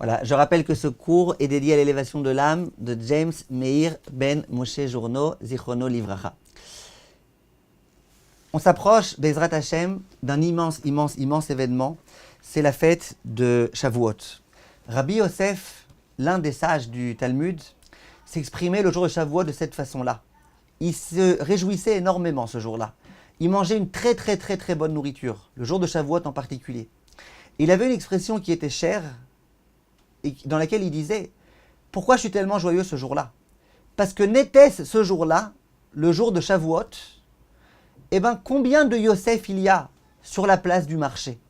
Voilà, je rappelle que ce cours est dédié à l'élévation de l'âme de James Meir Ben Moshe Journo, Zichrono Livracha. On s'approche, Bezrat Hashem, d'un immense événement. C'est la fête de Shavuot. Rabbi Yosef, l'un des sages du Talmud, s'exprimait le jour de Shavuot de cette façon-là. Il se réjouissait énormément ce jour-là. Il mangeait une très bonne nourriture, le jour de Shavuot en particulier. Il avait une expression qui était chère, et dans laquelle il disait « Pourquoi je suis tellement joyeux ce jour-là » Parce que n'était-ce ce jour-là, le jour de Shavuot, eh bien, combien de Yosef il y a sur la place du marché?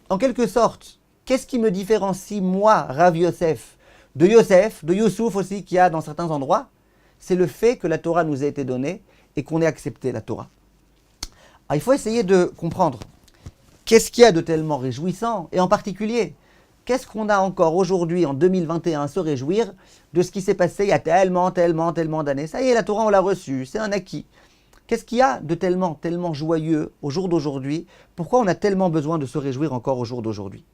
En quelque sorte, qu'est-ce qui me différencie, moi, Rav Yosef, de Youssouf aussi, qu'il y a dans certains endroits? C'est le fait que la Torah nous a été donnée et qu'on ait accepté la Torah. Alors, il faut essayer de comprendre qu'est-ce qu'il y a de tellement réjouissant, et en particulier, qu'est-ce qu'on a encore aujourd'hui, en 2021, à se réjouir de ce qui s'est passé il y a tellement d'années. Ça y est, la Torah, on l'a reçue, c'est un acquis. Qu'est-ce qu'il y a de tellement joyeux au jour d'aujourd'hui? Pourquoi on a tellement besoin de se réjouir encore au jour d'aujourd'hui?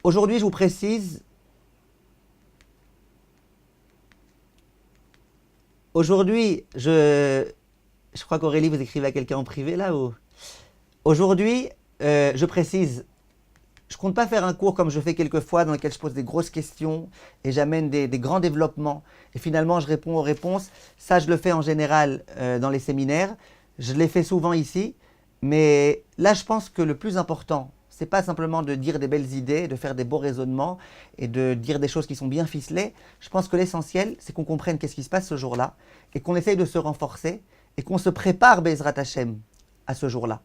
Aujourd'hui, je vous précise, aujourd'hui, je crois qu'Aurélie, vous écrivez à quelqu'un en privé là ou... Aujourd'hui, je précise, je ne compte pas faire un cours comme je fais quelquefois dans lequel je pose des grosses questions et j'amène des grands développements et finalement je réponds aux réponses. Ça, je le fais en général dans les séminaires. Je l'ai fait souvent ici. Mais là, je pense que le plus important, ce n'est pas simplement de dire des belles idées, de faire des beaux raisonnements et de dire des choses qui sont bien ficelées. Je pense que l'essentiel, c'est qu'on comprenne qu'est-ce qui se passe ce jour-là et qu'on essaye de se renforcer et qu'on se prépare, Bezrat Hashem, à ce jour-là.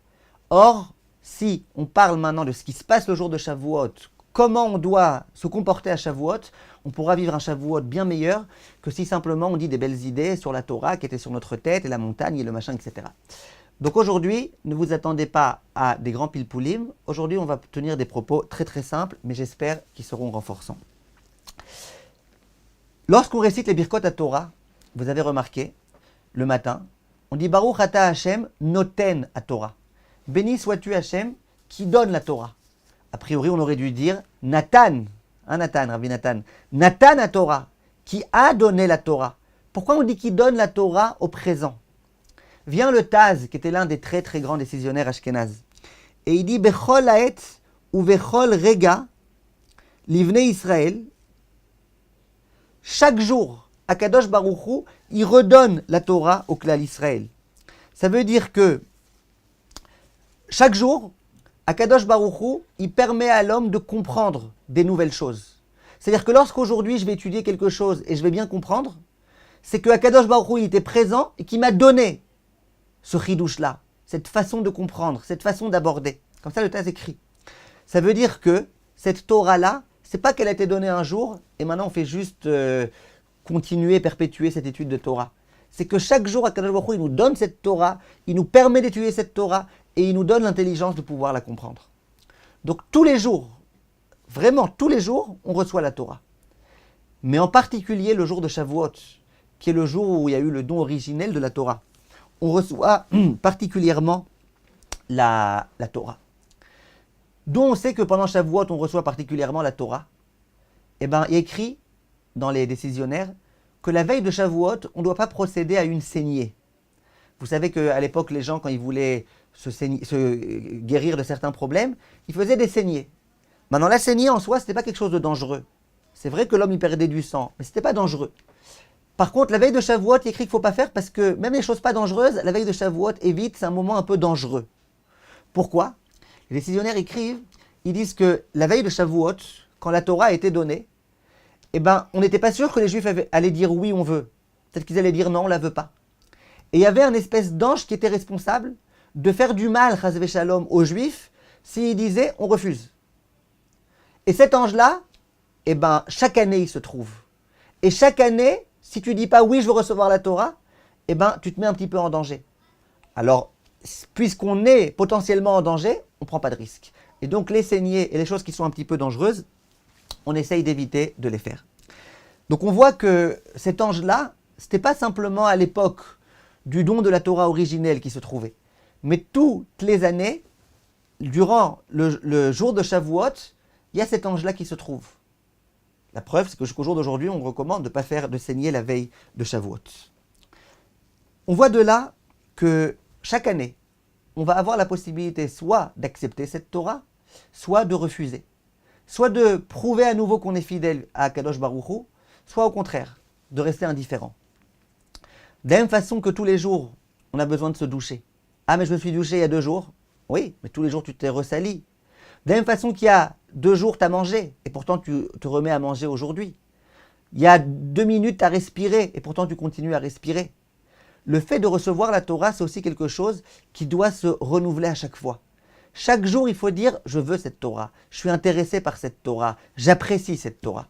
Or, si on parle maintenant de ce qui se passe le jour de Shavuot, comment on doit se comporter à Shavuot, on pourra vivre un Shavuot bien meilleur que si simplement on dit des belles idées sur la Torah qui était sur notre tête et la montagne et le machin, etc. Donc aujourd'hui, ne vous attendez pas à des grands pilpoulim. Aujourd'hui, on va tenir des propos très simples, mais j'espère qu'ils seront renforçants. Lorsqu'on récite les Birkot à Torah, vous avez remarqué, le matin, on dit Baruch Ata Hashem noten à Torah. Béni sois-tu Hashem qui donne la Torah. A priori, on aurait dû dire Nathan, Rabbi Nathan, Nathan à Torah, qui a donné la Torah. Pourquoi on dit qu'il donne la Torah au présent? Vient le Taz, qui était l'un des très grands décisionnaires ashkénazes, et il dit Bechol haet ou Bechol rega livne Israël. Chaque jour, Akadosh Baruch Hu, il redonne la Torah au Klal Israël. Ça veut dire que chaque jour, Akadosh Baruch Hu, il permet à l'homme de comprendre des nouvelles choses. C'est-à-dire que lorsqu'aujourd'hui je vais étudier quelque chose et je vais bien comprendre, c'est que Akadosh Baruch Hu, il était présent et qu'il m'a donné ce chidouche-là, cette façon de comprendre, cette façon d'aborder. Comme ça le Taz écrit. Ça veut dire que cette Torah-là, c'est pas qu'elle a été donnée un jour et maintenant on fait juste continuer, perpétuer cette étude de Torah. C'est que chaque jour, Akadosh Baruch Hu, il nous donne cette Torah, il nous permet d'étudier cette Torah et il nous donne l'intelligence de pouvoir la comprendre. Donc tous les jours, vraiment tous les jours, on reçoit la Torah. Mais en particulier le jour de Shavuot, qui est le jour où il y a eu le don originel de la Torah. On reçoit particulièrement la Torah. D'où on sait que pendant Shavuot, on reçoit particulièrement la Torah. Eh bien, il est écrit dans les décisionnaires que la veille de Shavuot, on ne doit pas procéder à une saignée. Vous savez qu'à l'époque, les gens, quand ils voulaient se guérir de certains problèmes, ils faisaient des saignées. Maintenant, la saignée en soi, ce n'était pas quelque chose de dangereux. C'est vrai que l'homme, il perdait du sang, mais ce n'était pas dangereux. Par contre, la veille de Shavuot, il est écrit qu'il ne faut pas faire parce que même les choses pas dangereuses, la veille de Shavuot, évite, c'est un moment un peu dangereux. Pourquoi? Les décisionnaires écrivent, ils disent que la veille de Shavuot, quand la Torah a été donnée, eh ben, on n'était pas sûr que les Juifs allaient dire oui, on veut. Peut-être qu'ils allaient dire non, on ne la veut pas. Et il y avait un espèce d'ange qui était responsable de faire du mal, chas v'shalom, aux Juifs, s'ils disaient on refuse. Et cet ange-là, eh ben, chaque année, il se trouve. Et chaque année, si tu dis pas oui, je veux recevoir la Torah, eh ben, tu te mets un petit peu en danger. Alors, puisqu'on est potentiellement en danger, on ne prend pas de risque. Et donc, les saignées et les choses qui sont un petit peu dangereuses, on essaye d'éviter de les faire. Donc, on voit que cet ange-là, ce n'était pas simplement à l'époque du don de la Torah originelle qui se trouvait, mais toutes les années, durant le jour de Shavuot, il y a cet ange-là qui se trouve. La preuve, c'est que jusqu'au jour d'aujourd'hui, on recommande de ne pas faire de saigner la veille de Shavuot. On voit de là que chaque année, on va avoir la possibilité soit d'accepter cette Torah, soit de refuser. Soit de prouver à nouveau qu'on est fidèle à Kadosh Baruch Hu, soit au contraire, de rester indifférent. De la même façon que tous les jours, on a besoin de se doucher. Ah, mais je me suis douché il y a 2 jours. Oui, mais tous les jours, tu t'es ressali. De la même façon qu'il y a 2 jours, tu as mangé, et pourtant tu te remets à manger aujourd'hui. Il y a 2 minutes, tu as respiré, et pourtant tu continues à respirer. Le fait de recevoir la Torah, c'est aussi quelque chose qui doit se renouveler à chaque fois. Chaque jour, il faut dire « je veux cette Torah, je suis intéressé par cette Torah, j'apprécie cette Torah ».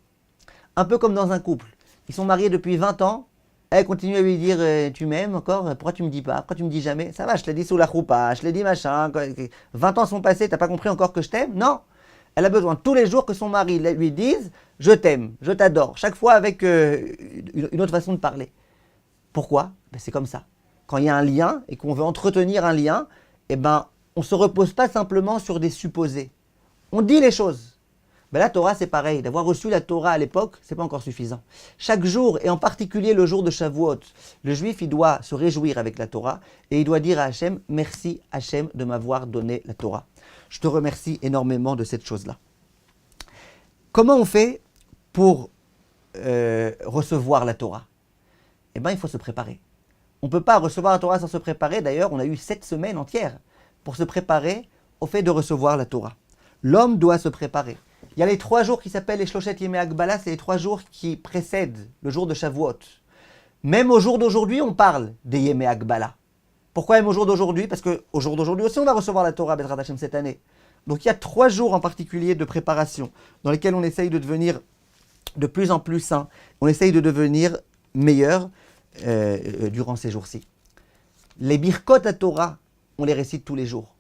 Un peu comme dans un couple. Ils sont mariés depuis 20 ans, elle continue à lui dire « tu m'aimes encore? Pourquoi tu me dis pas? Pourquoi tu me dis jamais? Ça va, je te l'ai dit sous la choupa, je te l'ai dit machin. 20 ans sont passés, t'as pas compris encore que je t'aime? Non. Elle a besoin tous les jours que son mari lui dise « je t'aime, je t'adore », chaque fois avec une autre façon de parler. Pourquoi? Ben c'est comme ça. Quand il y a un lien et qu'on veut entretenir un lien, eh ben, on ne se repose pas simplement sur des supposés. On dit les choses. Ben la Torah, c'est pareil. D'avoir reçu la Torah à l'époque, ce n'est pas encore suffisant. Chaque jour, et en particulier le jour de Shavuot, le juif, il doit se réjouir avec la Torah et il doit dire à Hachem, merci Hachem de m'avoir donné la Torah. Je te remercie énormément de cette chose-là. Comment on fait pour recevoir la Torah? Eh bien, il faut se préparer. On ne peut pas recevoir la Torah sans se préparer. D'ailleurs, on a eu 7 semaines entières pour se préparer au fait de recevoir la Torah. L'homme doit se préparer. Il y a les 3 jours qui s'appellent les Shloshet Yemei Hagbala, c'est les 3 jours qui précèdent le jour de Shavuot. Même au jour d'aujourd'hui, on parle des Yemei Hagbala. Pourquoi même au jour d'aujourd'hui? Parce qu'au jour d'aujourd'hui aussi, on va recevoir la Torah Bezrat Hashem cette année. Donc il y a 3 jours en particulier de préparation dans lesquels on essaye de devenir de plus en plus sain. On essaye de devenir meilleur durant ces jours-ci. Les birkot à Torah, on les récite tous les jours.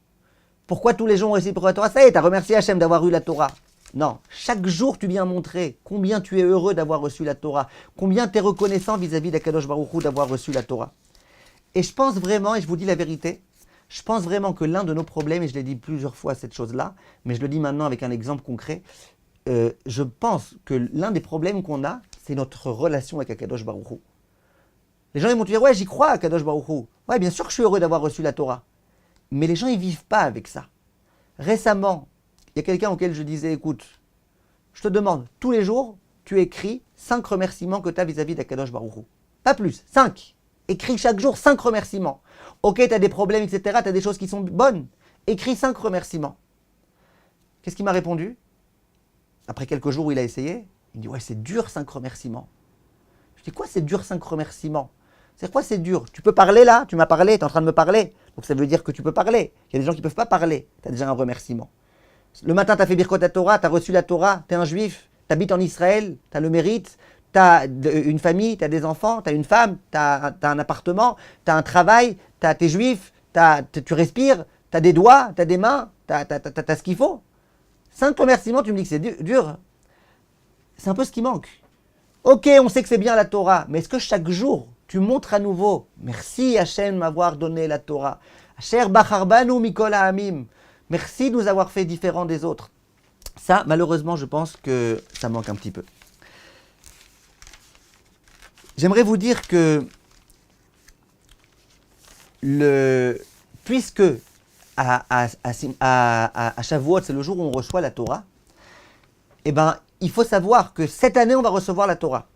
Pourquoi tous les jours on récite pour la Torah? Ça y est, tu as remercié Hachem d'avoir eu la Torah. Non, chaque jour tu viens montrer combien tu es heureux d'avoir reçu la Torah, combien tu es reconnaissant vis-à-vis d'Akadosh Baruch Hu d'avoir reçu la Torah. Et je pense vraiment, et je vous dis la vérité, je pense vraiment que l'un de nos problèmes, et je l'ai dit plusieurs fois cette chose-là, mais je le dis maintenant avec un exemple concret, je pense que l'un des problèmes qu'on a, c'est notre relation avec Akadosh Baruch Hu. Les gens ils vont te dire, ouais, j'y crois à Kadosh Baruch Hu. Ouais, bien sûr que je suis heureux d'avoir reçu la Torah. Mais les gens, ils ne vivent pas avec ça. Récemment, il y a quelqu'un auquel je disais, écoute, je te demande, tous les jours, tu écris 5 remerciements que tu as vis-à-vis d'Akadosh Baruch Hu. Pas plus, 5. Écris chaque jour 5 remerciements. Ok, tu as des problèmes, etc., tu as des choses qui sont bonnes. Écris 5 remerciements. Qu'est-ce qu'il m'a répondu? Après quelques jours où il a essayé, il me dit, ouais, c'est dur 5 remerciements. Je dis, quoi, c'est dur 5 remerciements? C'est quoi, c'est dur? Tu peux parler là? Tu m'as parlé, tu es en train de me parler. Donc ça veut dire que tu peux parler. Il y a des gens qui ne peuvent pas parler. Tu as déjà un remerciement. Le matin, tu as fait Birkot Torah, tu as reçu la Torah, tu es un juif, tu habites en Israël, tu as le mérite, tu as une famille, tu as des enfants, tu as une femme, tu as un appartement, tu as un travail, tu es juif, tu respires, tu as des doigts, tu as des mains, tu as ce qu'il faut. 5 remerciements, tu me dis que c'est dur. C'est un peu ce qui manque. Ok, on sait que c'est bien la Torah, mais est-ce que chaque jour, tu montres à nouveau, merci Hachem de m'avoir donné la Torah, Asher bacharbanu mikol ha'amim, merci de nous avoir fait différents des autres. Ça, malheureusement, je pense que ça manque un petit peu. J'aimerais vous dire que puisque à Shavuot, c'est le jour où on reçoit la Torah, eh ben, il faut savoir que cette année, on va recevoir la Torah.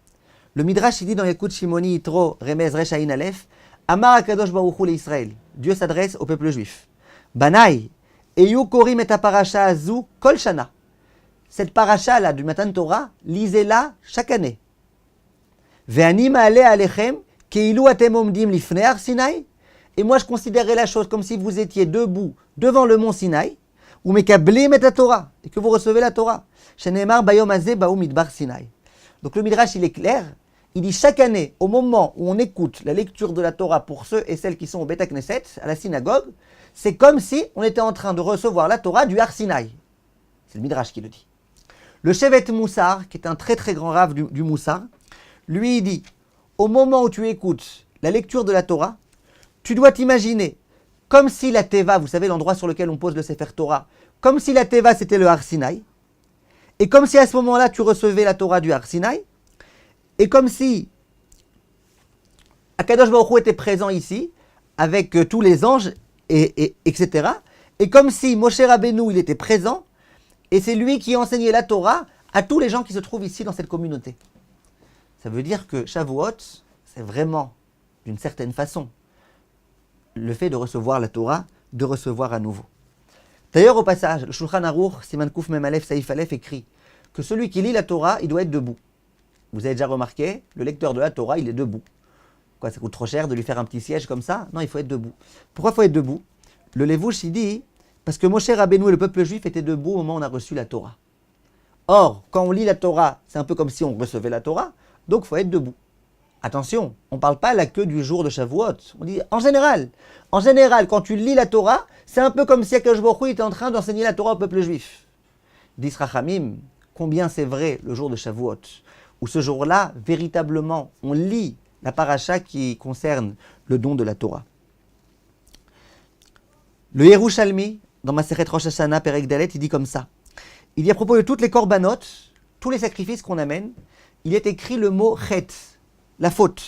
Le Midrash, il dit dans Yekut Shimoni Yitro Remez Resh Ayin Aleph, Amar Akadosh Baruch Hu l'Israël. Dieu s'adresse au peuple juif. Banaï, Eyu Korim et parasha azu kol shana. Cette parasha là du Matan Torah, lisez-la chaque année. Ve'ani ma'aleh alechem keilu atem omdim lifnei har Sinai. Et moi, je considérerais la chose comme si vous étiez debout devant le mont Sinaï, ou mekablim et Torah, et que vous recevez la Torah. Sheneemar bayom hazeh ba'u midbar Sinai. Donc le Midrash, il est clair. Il dit chaque année, au moment où on écoute la lecture de la Torah pour ceux et celles qui sont au Beth Knesset, à la synagogue, c'est comme si on était en train de recevoir la Torah du Har Sinaï. C'est le Midrash qui le dit. Le Shevet Moussar, qui est un très très grand rave du Moussar, lui il dit, au moment où tu écoutes la lecture de la Torah, tu dois t'imaginer comme si la Teva, vous savez l'endroit sur lequel on pose le Sefer Torah, comme si la Teva c'était le Har Sinaï, Et comme si à ce moment-là, tu recevais la Torah du Har Sinaï, et comme si Akadosh Baruch Hu était présent ici, avec tous les anges, etc. Et comme si Moshe Rabbeinu, il était présent, et c'est lui qui enseignait la Torah à tous les gens qui se trouvent ici dans cette communauté. Ça veut dire que Shavuot, c'est vraiment, d'une certaine façon, le fait de recevoir la Torah, de recevoir à nouveau. D'ailleurs, au passage, le Shulchan Aruch, Siman Kuf Mem Aleph Saïf Aleph écrit que celui qui lit la Torah, il doit être debout. Vous avez déjà remarqué, le lecteur de la Torah, il est debout. Quoi, ça coûte trop cher de lui faire un petit siège comme ça? Non, il faut être debout. Pourquoi il faut être debout? Le Levouche, il dit, parce que Moshe Rabbeinu et le peuple juif étaient debout au moment où on a reçu la Torah. Or, quand on lit la Torah, c'est un peu comme si on recevait la Torah, donc il faut être debout. Attention, on ne parle pas là que du jour de Shavuot. On dit en général. En général, quand tu lis la Torah, c'est un peu comme si Akadosh Baruch Hu était en train d'enseigner la Torah au peuple juif. Dis Rachamim, combien c'est vrai le jour de Shavuot, où ce jour-là, véritablement, on lit la paracha qui concerne le don de la Torah. Le Yerushalmi, dans Masechet Rosh Hashanah, Perek Dalet, il dit comme ça. Il dit à propos de toutes les korbanot, tous les sacrifices qu'on amène, il est écrit le mot chet, la faute.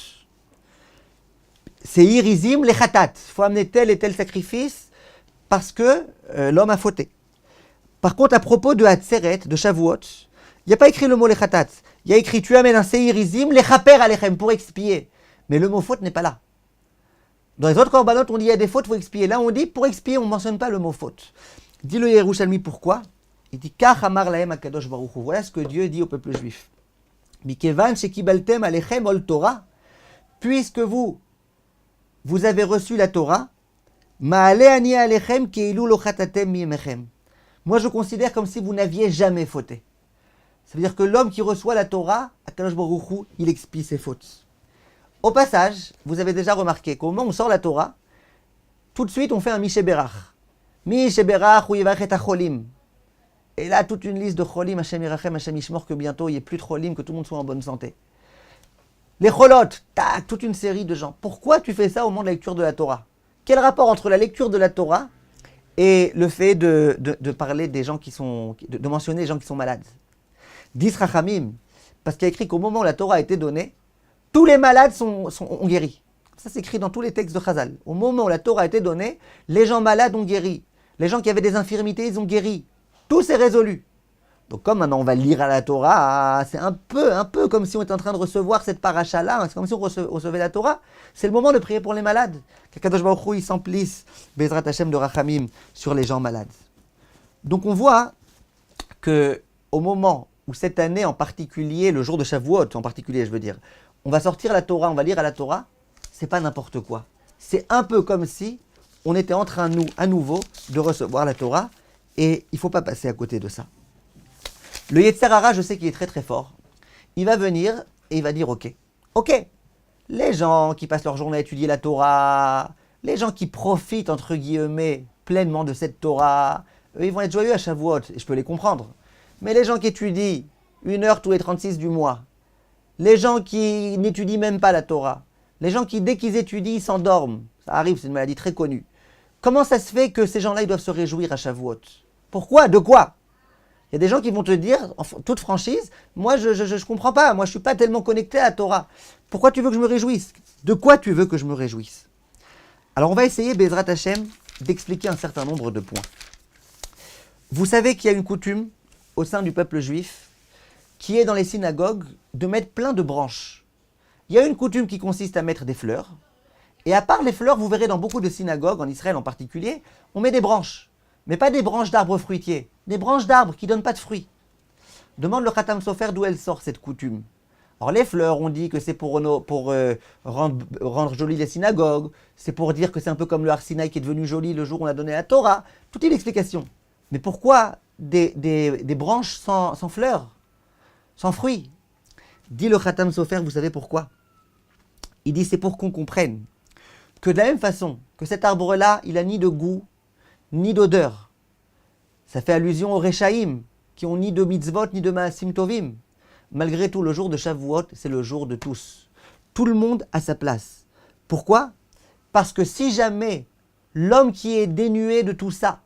C'est irizim les khatat. Il faut amener tel et tel sacrifice parce que l'homme a fauté. Par contre, à propos de Hatzeret, de Shavuot, il n'y a pas écrit le mot les khatat. Il y a écrit tu amènes un seirizim les chaper alechem pour expier. Mais le mot faute n'est pas là. Dans les autres korbanot, on dit il y a des fautes, il faut expier. Là, on dit pour expier, on ne mentionne pas le mot faute. Dit le Yerushalmi pourquoi? Il dit Kach amar lahem akadosh baruch hu. Voilà ce que Dieu dit au peuple juif. Mikevan shekibaltem alechem ol Torah, puisque vous avez reçu la Torah, ma'ale ani alechem keilu lo chatatem miyemechem. Moi, je considère comme si vous n'aviez jamais fauté. Ça veut dire que l'homme qui reçoit la Torah, Akadosh Baruch Hu, il expie ses fautes. Au passage, vous avez déjà remarqué qu'au moment où on sort la Torah, tout de suite on fait un Mishéberach. Mishéberach ou Yivachet HaCholim. Et là, toute une liste de Cholim, Hashem Yirachem, Hashem Yishmor, que bientôt il n'y ait plus de Cholim, que tout le monde soit en bonne santé. Les Cholot, tac, toute une série de gens. Pourquoi tu fais ça au moment de la lecture de la Torah? Quel rapport entre la lecture de la Torah et le fait de parler des gens qui sont, de mentionner les gens qui sont malades? Dis Rachamim, parce qu'il y a écrit qu'au moment où la Torah a été donnée, tous les malades ont guéri. Ça c'est écrit dans tous les textes de Chazal. Au moment où la Torah a été donnée, les gens malades ont guéri. Les gens qui avaient des infirmités, ils ont guéri. Tout s'est résolu. Donc comme maintenant on va lire à la Torah, c'est un peu comme si on était en train de recevoir cette paracha-là, c'est comme si on recevait la Torah. C'est le moment de prier pour les malades. Qu'Akadosh Baruch Hu, il s'emplisse, Bezrat Hashem de Rachamim, sur les gens malades. Donc on voit que au moment où cette année en particulier, le jour de Shavuot en particulier je veux dire, on va sortir la Torah, on va lire à la Torah, c'est pas n'importe quoi. C'est un peu comme si on était en train, nous, à nouveau, de recevoir la Torah, et il ne faut pas passer à côté de ça. Le Yetzer Hara, je sais qu'il est très très fort. Il va venir et il va dire ok, les gens qui passent leur journée à étudier la Torah, les gens qui profitent, entre guillemets, pleinement de cette Torah, eux, ils vont être joyeux à Shavuot, et je peux les comprendre. Mais les gens qui étudient 1 heure tous les 36 du mois, les gens qui n'étudient même pas la Torah, les gens qui, dès qu'ils étudient, ils s'endorment, ça arrive, c'est une maladie très connue. Comment ça se fait que ces gens-là, ils doivent se réjouir à Shavuot? Pourquoi? De quoi? Il y a des gens qui vont te dire, en toute franchise, moi je ne comprends pas, moi je ne suis pas tellement connecté à la Torah. Pourquoi tu veux que je me réjouisse? De quoi tu veux que je me réjouisse? Alors on va essayer, Bezrat Hashem, d'expliquer un certain nombre de points. Vous savez qu'il y a une coutume au sein du peuple juif qui est dans les synagogues de mettre plein de branches. Il y a une coutume qui consiste à mettre des fleurs. Et à part les fleurs, vous verrez dans beaucoup de synagogues, en Israël en particulier, on met des branches. Mais pas des branches d'arbres fruitiers, des branches d'arbres qui ne donnent pas de fruits. Demande le Khatam Sofer d'où elle sort cette coutume. Alors les fleurs, on dit que c'est pour rendre jolies les synagogues, c'est pour dire que c'est un peu comme le Har Sinaï qui est devenu joli le jour où on a donné la Torah. Toute une explication. Mais pourquoi des branches sans fleurs, sans fruits? Dit le Khatam Sofer, vous savez pourquoi? Il dit c'est pour qu'on comprenne que de la même façon que cet arbre-là, il n'a ni de goût, ni d'odeur. Ça fait allusion aux Rechaïm, qui ont ni de mitzvot, ni de maasim tovim. Malgré tout, le jour de Shavuot, c'est le jour de tous. Tout le monde a sa place. Pourquoi? Parce que si jamais l'homme qui est dénué de tout ça,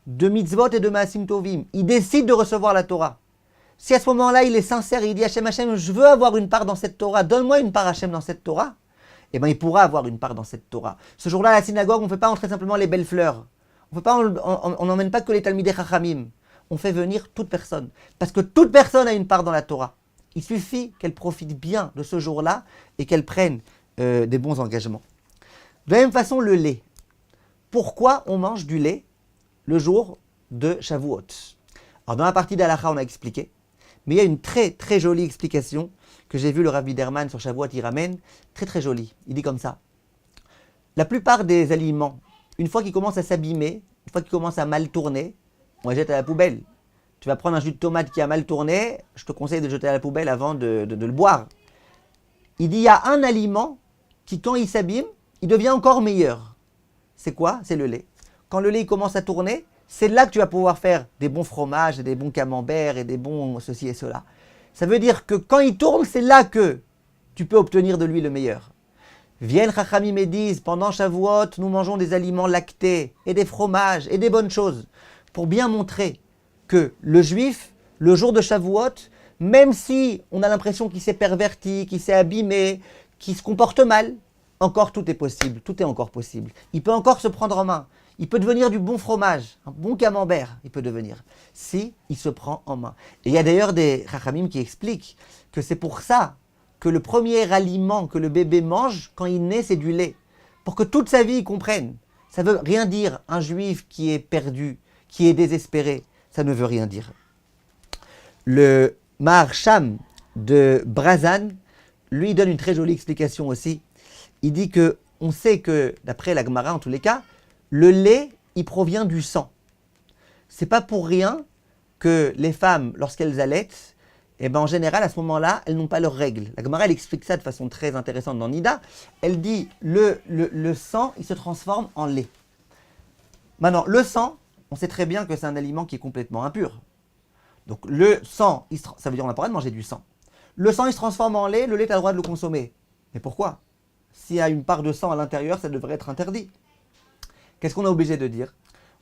de mitzvot et de maasim tovim, il décide de recevoir la Torah, Si à ce moment-là, il est sincère et il dit Hachem, je veux avoir une part dans cette Torah, donne-moi une part Hachem dans cette Torah, eh bien il pourra avoir une part dans cette Torah. Ce jour-là, à la synagogue, on ne fait pas entrer simplement les belles fleurs. On n'emmène pas que les Talmidei Chachamim. On fait venir toute personne. Parce que toute personne a une part dans la Torah. Il suffit qu'elle profite bien de ce jour-là et qu'elle prenne des bons engagements. De la même façon, le lait. Pourquoi on mange du lait le jour de Shavuot? Alors dans la partie d'Halakha, on a expliqué. Mais il y a une très très jolie explication que j'ai vue le Rav Biderman sur Shavuot, il ramène. Très très jolie. Il dit comme ça. La plupart des aliments, une fois qu'ils commencent à s'abîmer, une fois qu'ils commencent à mal tourner, on les jette à la poubelle. Tu vas prendre un jus de tomate qui a mal tourné, je te conseille de le jeter à la poubelle avant de le boire. Il dit il y a un aliment qui, quand il s'abîme, il devient encore meilleur. C'est quoi? C'est le lait. Quand le lait commence à tourner, c'est là que tu vas pouvoir faire des bons fromages, et des bons camemberts et des bons ceci et cela. Ça veut dire que quand il tourne, c'est là que tu peux obtenir de lui le meilleur. Viennent Chachamim et disent, pendant Shavuot, nous mangeons des aliments lactés et des fromages et des bonnes choses pour bien montrer que le juif, le jour de Shavuot, même si on a l'impression qu'il s'est perverti, qu'il s'est abîmé, qu'il se comporte mal, encore tout est possible, tout est encore possible. Il peut encore se prendre en main. Il peut devenir du bon fromage, un bon camembert, il peut devenir, si il se prend en main. Et il y a d'ailleurs des Chachamim qui expliquent que c'est pour ça que le premier aliment que le bébé mange quand il naît, c'est du lait. Pour que toute sa vie, il comprenne. Ça ne veut rien dire un juif qui est perdu, qui est désespéré. Ça ne veut rien dire. Le Maharsham de Brazan, lui, donne une très jolie explication aussi. Il dit que on sait que, d'après la Gemara en tous les cas, le lait, il provient du sang. C'est pas pour rien que les femmes, lorsqu'elles allaitent, eh ben en général, à ce moment-là, elles n'ont pas leurs règles. La Gemara, elle explique ça de façon très intéressante dans Nida. Elle dit, le sang, il se transforme en lait. Maintenant, le sang, on sait très bien que c'est un aliment qui est complètement impur. Donc le sang, ça veut dire qu'on n'a pas le droit de manger du sang. Le sang, il se transforme en lait, le lait, tu as le droit de le consommer. Mais pourquoi? S'il y a une part de sang à l'intérieur, ça devrait être interdit. Qu'est-ce qu'on est obligé de dire?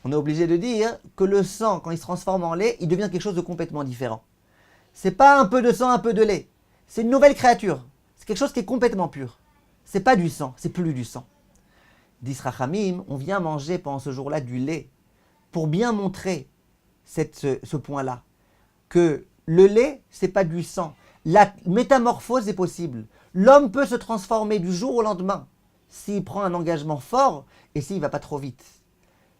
On est obligé de dire que le sang, quand il se transforme en lait, il devient quelque chose de complètement différent. C'est pas un peu de sang, un peu de lait. C'est une nouvelle créature. C'est quelque chose qui est complètement pur. C'est pas du sang, c'est plus du sang. D'Israchamim, on vient manger pendant ce jour-là du lait pour bien montrer ce point-là. Que le lait, c'est pas du sang. La métamorphose est possible. L'homme peut se transformer du jour au lendemain s'il prend un engagement fort et s'il ne va pas trop vite.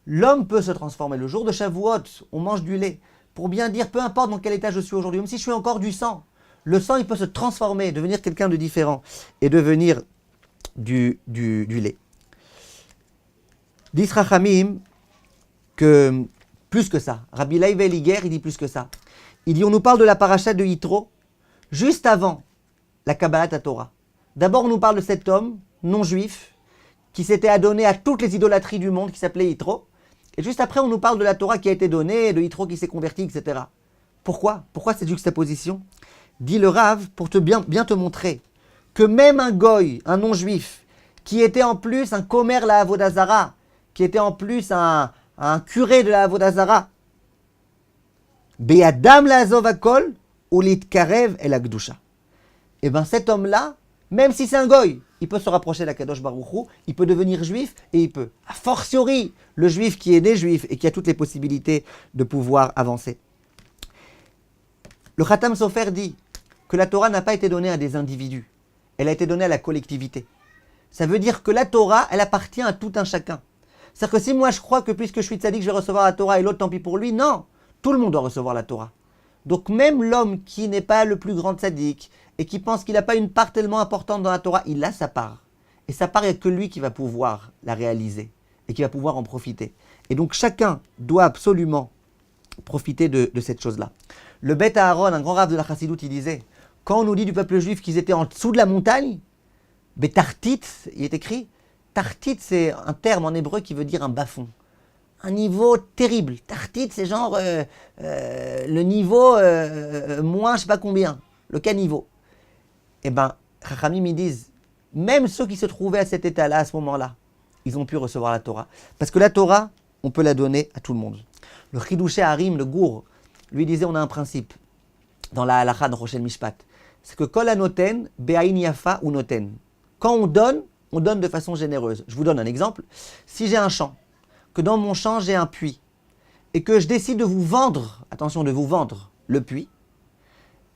L'homme peut se transformer. Le jour de Shavuot, on mange du lait pour bien dire, peu importe dans quel état je suis aujourd'hui, même si je suis encore du sang, le sang, il peut se transformer, devenir quelqu'un de différent et devenir du lait. Dit Rachamim que plus que ça, Rabbi Leib Eliger, il dit plus que ça. Il dit, on nous parle de la paracha de Yitro, juste avant la Kabbalat Torah. D'abord, on nous parle de cet homme non-juif qui s'était adonné à toutes les idolâtries du monde, qui s'appelait Yitro. Et juste après, on nous parle de la Torah qui a été donnée, de Yitro qui s'est converti, etc. Pourquoi? Pourquoi cette juxtaposition? Dit le Rav, pour bien te montrer que même un goy, un non-juif, qui était en plus un comer la Avodazara, qui était en plus un curé de la Avodazara, Be'adam la Azovakol, ou l'itkarev el Akdusha. Et bien cet homme-là, même si c'est un goy, il peut se rapprocher de la Kadosh Baruch Hu, il peut devenir juif et il peut, a fortiori, le juif qui est né juif et qui a toutes les possibilités de pouvoir avancer. Le Khatam Sofer dit que la Torah n'a pas été donnée à des individus, elle a été donnée à la collectivité. Ça veut dire que la Torah, elle appartient à tout un chacun. C'est-à-dire que si moi je crois que puisque je suis tzaddik, je vais recevoir la Torah et l'autre tant pis pour lui, non, tout le monde doit recevoir la Torah. Donc même l'homme qui n'est pas le plus grand tzaddik et qui pense qu'il n'a pas une part tellement importante dans la Torah, il a sa part. Et sa part, il n'y a que lui qui va pouvoir la réaliser et qui va pouvoir en profiter. Et donc chacun doit absolument profiter de cette chose-là. Le Beth Aaron, un grand rave de la Chassidoute, il disait, quand on nous dit du peuple juif qu'ils étaient en dessous de la montagne, Betartit, il est écrit, Tartit c'est un terme en hébreu qui veut dire un bas-fond. Un niveau terrible. Tartit c'est genre le niveau moins je sais pas combien, le caniveau. Eh bien, Chachamim ils disent, même ceux qui se trouvaient à cet état-là, à ce moment-là, ils ont pu recevoir la Torah. Parce que la Torah, on peut la donner à tout le monde. Le Chidouché Harim, le gour, lui disait, on a un principe. dans la halakha, dans Rochel Mishpat. C'est que kol anoten, be'ain yafa ou noten. Quand on donne de façon généreuse. Je vous donne un exemple. Si j'ai un champ, que dans mon champ j'ai un puits, et que je décide de vous vendre, attention, de vous vendre le puits,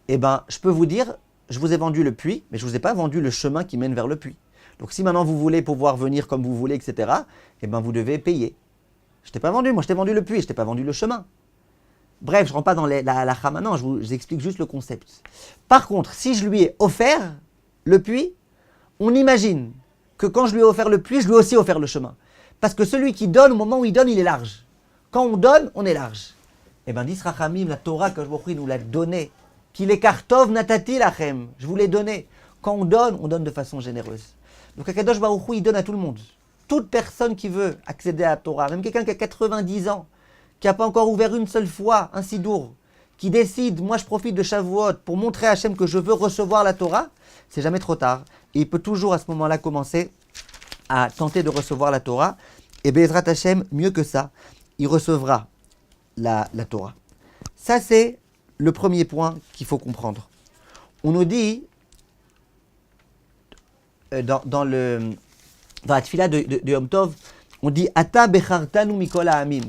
eh ben, je peux vous dire, je vous ai vendu le puits, mais je ne vous ai pas vendu le chemin qui mène vers le puits. Donc si maintenant vous voulez pouvoir venir comme vous voulez, etc., eh ben, vous devez payer. Je ne t'ai pas vendu, moi je t'ai vendu le puits, je ne t'ai pas vendu le chemin. Bref, je ne rentre pas dans la halakha maintenant, je vous explique juste le concept. Par contre, si je lui ai offert le puits, on imagine que quand je lui ai offert le puits, je lui ai aussi offert le chemin. Parce que celui qui donne, au moment où il donne, il est large. Quand on donne, on est large. Eh bien, dit Rachamim, la Torah que je nous l'a donnée. Qu'il est kartov natati lachem. Je vous l'ai donné. Quand on donne de façon généreuse. Donc, Akadosh Baruch Hu, il donne à tout le monde. Toute personne qui veut accéder à la Torah, même quelqu'un qui a 90 ans, qui n'a pas encore ouvert une seule fois un sidour, qui décide, moi je profite de Shavuot pour montrer à Hachem que je veux recevoir la Torah, c'est jamais trop tard. Et il peut toujours à ce moment-là commencer à tenter de recevoir la Torah. Et Be'ezrat Hachem, mieux que ça, il recevra la Torah. Ça, c'est le premier point qu'il faut comprendre. On nous dit, dans la tfila de Yom Tov, on dit « Ata bechartanu mikol ha'amim »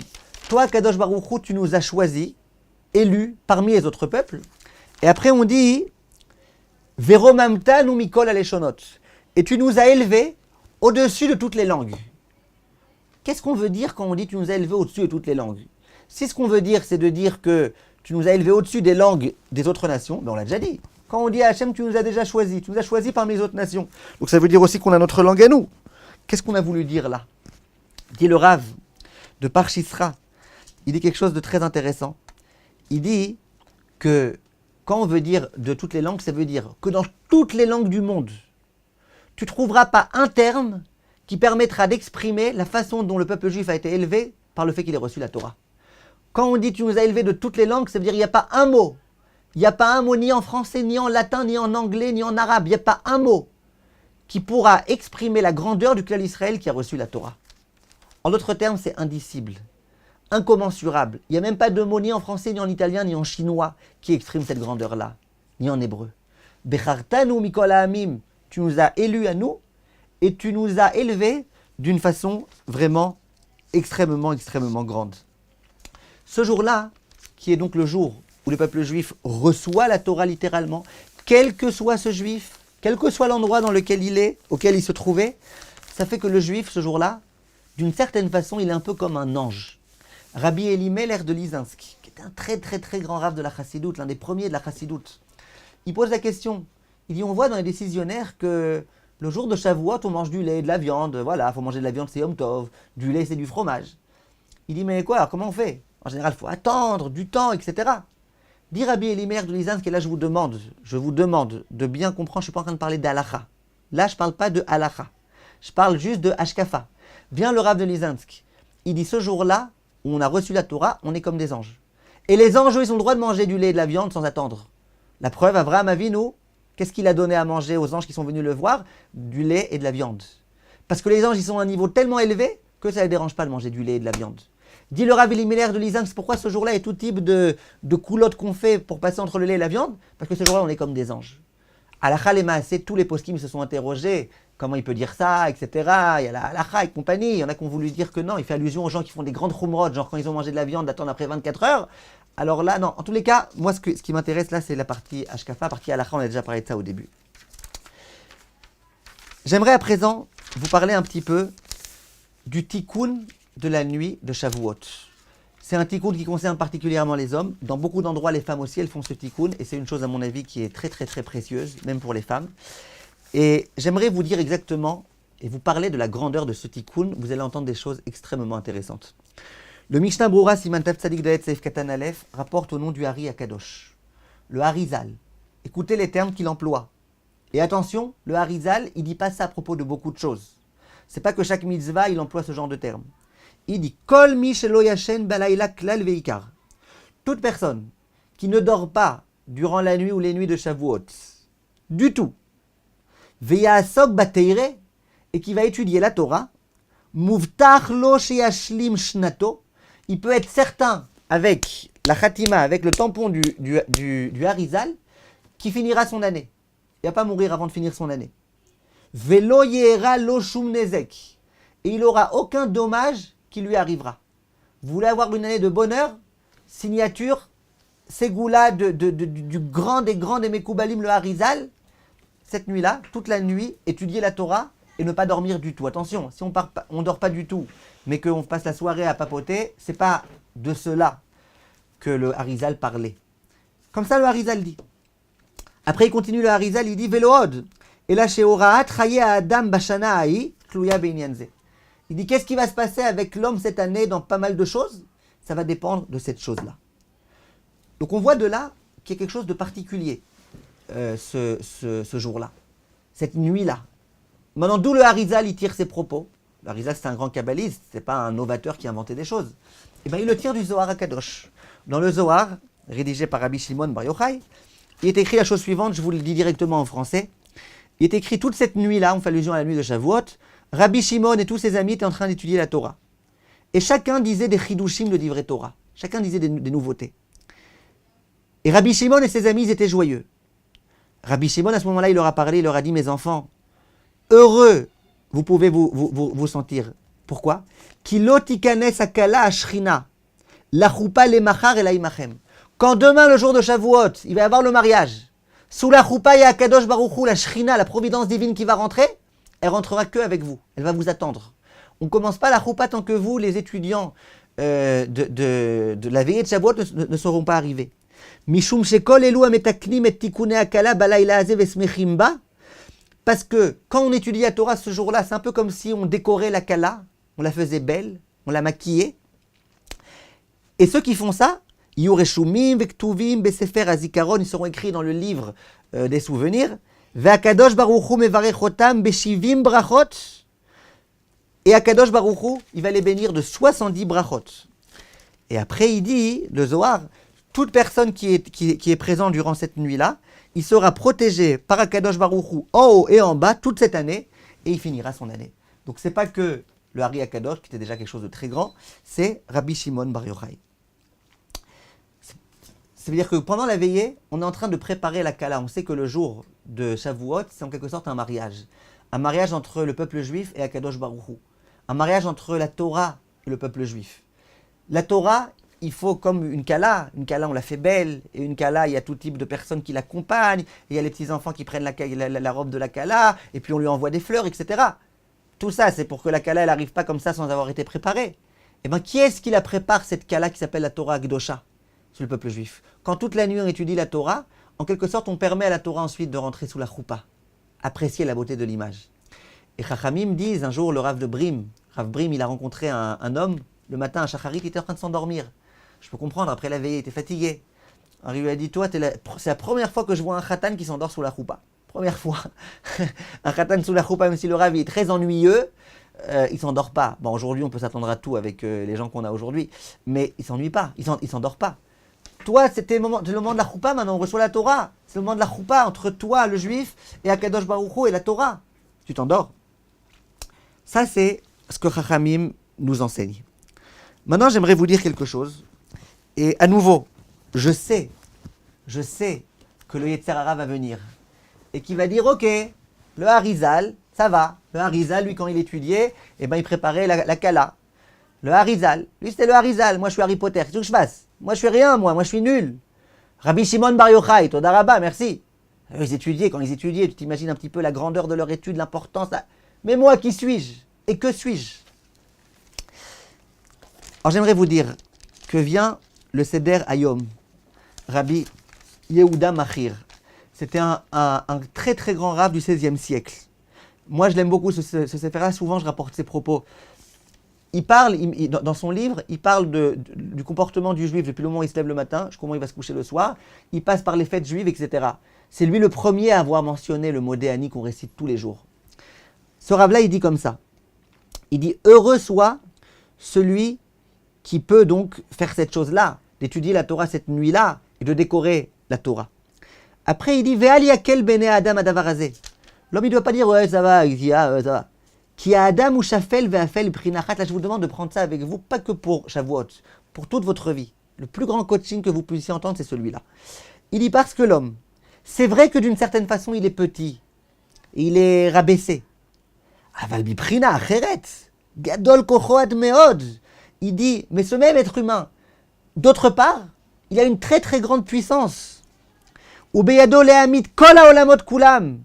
Toi, Kadosh Baruch Hu, tu nous as choisis, élus parmi les autres peuples. Et après, on dit « Veromamtanu mikol ha'leshonot » et tu nous as élevés au-dessus de toutes les langues. Qu'est-ce qu'on veut dire quand on dit « tu nous as élevés au-dessus de toutes les langues » Si ce qu'on veut dire, c'est de dire que tu nous as élevés au-dessus des langues des autres nations, ben on l'a déjà dit. Quand on dit à Hachem, tu nous as déjà choisis, tu nous as choisis parmi les autres nations. Donc ça veut dire aussi qu'on a notre langue à nous. Qu'est-ce qu'on a voulu dire là? Dit le Rav de Parchisra, il dit quelque chose de très intéressant. Il dit que quand on veut dire de toutes les langues, ça veut dire que dans toutes les langues du monde, tu ne trouveras pas un terme qui permettra d'exprimer la façon dont le peuple juif a été élevé par le fait qu'il ait reçu la Torah. Quand on dit tu nous as élevés de toutes les langues, ça veut dire qu'il n'y a pas un mot. Il n'y a pas un mot ni en français, ni en latin, ni en anglais, ni en arabe. Il n'y a pas un mot qui pourra exprimer la grandeur du clan Israël qui a reçu la Torah. En d'autres termes, c'est indicible, incommensurable. Il n'y a même pas de mot ni en français, ni en italien, ni en chinois qui exprime cette grandeur-là, ni en hébreu. Bechartanu mikol ha'amim, tu nous as élus à nous et tu nous as élevés d'une façon vraiment extrêmement grande. Ce jour-là, qui est donc le jour où le peuple juif reçoit la Torah littéralement, quel que soit ce juif, quel que soit l'endroit dans lequel il est, auquel il se trouvait, ça fait que le juif, ce jour-là, d'une certaine façon, il est un peu comme un ange. Rabbi Elimelech de Lizinsk, qui est un très grand rav de la Chassidoute, l'un des premiers de la Chassidoute, il pose la question, il dit, on voit dans les décisionnaires que le jour de Shavuot, on mange du lait, de la viande, voilà, il faut manger de la viande, c'est Yom Tov, du lait, c'est du fromage. Il dit, mais quoi, alors comment on fait? En général, il faut attendre du temps, etc. Dit Rabbi Elimelech de Lizinsk, et là je vous demande de bien comprendre, je ne suis pas en train de parler d'Halacha. Là, je ne parle pas de Halacha. Je parle juste de Hashkafa. Vient le Rav de Lizinsk. Il dit, ce jour-là, où on a reçu la Torah, on est comme des anges. Et les anges, ils ont le droit de manger du lait et de la viande sans attendre. La preuve, Avraham Avinu, qu'est-ce qu'il a donné à manger aux anges qui sont venus le voir? Du lait et de la viande. Parce que les anges, ils sont à un niveau tellement élevé que ça ne les dérange pas de manger du lait et de la viande. Dit le Rav Elimelech de Lizinsk, pourquoi ce jour-là est tout type de coulotte qu'on fait pour passer entre le lait et la viande? Parce que ce jour-là, on est comme des anges. Halakha les Maaseh, tous les poskim se sont interrogés. Comment il peut dire ça, etc. Il y a la halakha et compagnie. Il y en a qui ont voulu dire que non. Il fait allusion aux gens qui font des grandes khumrot, genre quand ils ont mangé de la viande, d'attendre après 24 heures. Alors là, non. En tous les cas, moi, ce qui m'intéresse là, c'est la partie Hashkafa, la partie halakha. On a déjà parlé de ça au début. J'aimerais à présent vous parler un petit peu du tikkun de la nuit de Shavuot. C'est un tikkun qui concerne particulièrement les hommes. Dans beaucoup d'endroits, les femmes aussi, elles font ce tikkun. Et c'est une chose, à mon avis, qui est très précieuse, même pour les femmes. Et j'aimerais vous dire exactement, et vous parler de la grandeur de ce tikkun. Vous allez entendre des choses extrêmement intéressantes. Le Mishnah Brura Siman Tav Tzadik Dalet Seif Katan Aleph rapporte au nom du Hari Akadosh, le Harizal. Écoutez les termes qu'il emploie. Et attention, le Harizal, il ne dit pas ça à propos de beaucoup de choses. C'est pas que chaque mitzvah, il emploie ce genre de termes. Il dit Kol mi shelo yashen balayla klal veikar. Toute personne qui ne dort pas durant la nuit ou les nuits de Shavuot, du tout, veyasok bateire, et qui va étudier la Torah, muvtach lo sheyashlim shnato, il peut être certain avec la Khatima, avec le tampon du Harizal, qui finira son année. Il ne va pas mourir avant de finir son année. Velo yera lo shum nezek. Et il n'aura aucun dommage qui lui arrivera. Vous voulez avoir une année de bonheur? Signature, Ségoula du grand des grands des Mekoubalim, le Harizal. Cette nuit-là, toute la nuit, étudier la Torah et ne pas dormir du tout. Attention, si on ne dort pas du tout, mais qu'on passe la soirée à papoter, c'est pas de cela que le Harizal parlait. Comme ça, le Harizal dit. Après, il continue le Harizal, il dit Velohod. Et là, chez Oraat, Chaye Adam Bashana Aï, Tlouya Beinyanze. Il dit qu'est-ce qui va se passer avec l'homme cette année dans pas mal de choses? Ça va dépendre de cette chose-là. Donc, on voit de là qu'il y a quelque chose de particulier ce jour-là, cette nuit-là. Maintenant, d'où le Harizal, il tire ses propos. Le Harizal, c'est un grand kabbaliste, c'est pas un novateur qui inventait des choses. Et bien, il le tire du Zohar HaKadosh. Dans le Zohar, rédigé par Rabbi Shimon Bar Yochai, il est écrit la chose suivante, je vous le dis directement en français. Il est écrit toute cette nuit-là, on fait allusion à la nuit de Shavuot, Rabbi Shimon et tous ses amis étaient en train d'étudier la Torah. Et chacun disait des chidushim de divrei Torah. Chacun disait des nouveautés. Et Rabbi Shimon et ses amis, ils étaient joyeux. Rabbi Shimon, à ce moment-là, il leur a parlé, il leur a dit, mes enfants, heureux, vous pouvez vous sentir. Pourquoi? Kilotikanes akala ashrina, la choupa le machar et la imachem. Quand demain, le jour de Shavuot, il va y avoir le mariage, sous la choupa, il y a Kadosh Baruch Hu, la shrina, la providence divine qui va rentrer, elle rentrera que avec vous. Elle va vous attendre. On ne commence pas la choupa tant que vous, les étudiants de la veillée de Shavuot, ne seront pas arrivés. Mishum shekol elu ametaknim et tikune akala balayla azev esmechim ba. Parce que quand on étudie la Torah ce jour-là, c'est un peu comme si on décorait la kala, on la faisait belle, on la maquillait. Et ceux qui font ça, Yureshumim vektuvim besefer azikaron, ils seront écrits dans le livre des souvenirs. Ve'akadosh baruch hu mevarechotam beshivim brachot. Et Akadosh baruch hu, il va les bénir de 70 brachot. Et après, il dit, le Zohar, toute personne qui est présente durant cette nuit-là, il sera protégé par Akadosh Baruch Hu en haut et en bas toute cette année, et il finira son année. Donc c'est pas que le Hari Akadosh, qui était déjà quelque chose de très grand, c'est Rabbi Shimon Bar Yochai. Ça veut dire que pendant la veillée, on est en train de préparer la Kala. On sait que le jour de Shavuot, c'est en quelque sorte un mariage. Un mariage entre le peuple juif et Akadosh Baruch Hu. Un mariage entre la Torah et le peuple juif. La Torah, il faut comme une kala on la fait belle, et une kala, il y a tout type de personnes qui l'accompagnent, et il y a les petits-enfants qui prennent la robe de la kala, et puis on lui envoie des fleurs, etc. Tout ça, c'est pour que la kala, elle n'arrive pas comme ça sans avoir été préparée. Et bien, qui est-ce qui la prépare, cette kala qui s'appelle la Torah Akdosha? C'est le peuple juif. Quand toute la nuit on étudie la Torah, en quelque sorte, on permet à la Torah ensuite de rentrer sous la choupa, apprécier la beauté de l'image. Et Chachamim disent, un jour, le Rav de Brim, Rav Brim, il a rencontré un homme, le matin, un shacharit, il était en train de s'endormir. Je peux comprendre, après la veillée, il était fatigué. Alors il lui a dit, toi, c'est la première fois que je vois un khatan qui s'endort sous la choupa. Première fois. Un khatan sous la choupa, même si le Rav est très ennuyeux, il ne s'endort pas. Bon, aujourd'hui, on peut s'attendre à tout avec les gens qu'on a aujourd'hui, mais il ne s'ennuie pas, il ne s'endort pas. Toi, c'était le moment de la choupa, maintenant on reçoit la Torah. C'est le moment de la choupa entre toi, le juif, et Akadosh Baruch Hu et la Torah. Tu t'endors. Ça, c'est ce que Chachamim nous enseigne. Maintenant, j'aimerais vous dire quelque chose. Et à nouveau, je sais que le Yetzer Hara va venir. Et qu'il va dire, ok, le Harizal, ça va. Le Harizal, lui, quand il étudiait, eh ben, il préparait la Kala. Le Harizal, lui, c'était le Harizal. Moi, je suis Harry Potter. Qu'est-ce que je fasse? Moi, je suis rien, moi je suis nul. Rabbi Shimon Bar Yochai, Toda Rabba, merci. Quand ils étudiaient, tu t'imagines un petit peu la grandeur de leur étude, l'importance. Mais moi, qui suis-je? Et que suis-je? Alors, j'aimerais vous dire que vient le Seder Hayom, Rabbi Yehuda Machir. C'était un très très grand rav du XVIe siècle. Moi, je l'aime beaucoup, ce Sefer-là. Souvent, je rapporte ses propos. Il parle, dans son livre, il parle du comportement du juif depuis le moment où il se lève le matin, jusqu'au moment où il va se coucher le soir. Il passe par les fêtes juives, etc. C'est lui le premier à avoir mentionné le mot Déani qu'on récite tous les jours. Ce rav-là, il dit comme ça. Il dit « Heureux soit celui qui peut donc faire cette chose-là, d'étudier la Torah cette nuit-là et de décorer la Torah. » Après, il dit « Ve'al yakel bene Adam adavarazé » L'homme, il ne doit pas dire « Ouais, ça va, ça va. » Qui a Adam ou Shafel ve'afel prinachat. Là, je vous demande de prendre ça avec vous, pas que pour Shavuot, pour toute votre vie. Le plus grand coaching que vous puissiez entendre, c'est celui-là. Il dit parce que l'homme, c'est vrai que d'une certaine façon, il est petit. Il est rabaissé. Aval biprina acheret. Gadol kocho ad meod. Il dit, mais ce même être humain, d'autre part, il a une très très grande puissance. Ubeyado lehamit kol haolamot kulam.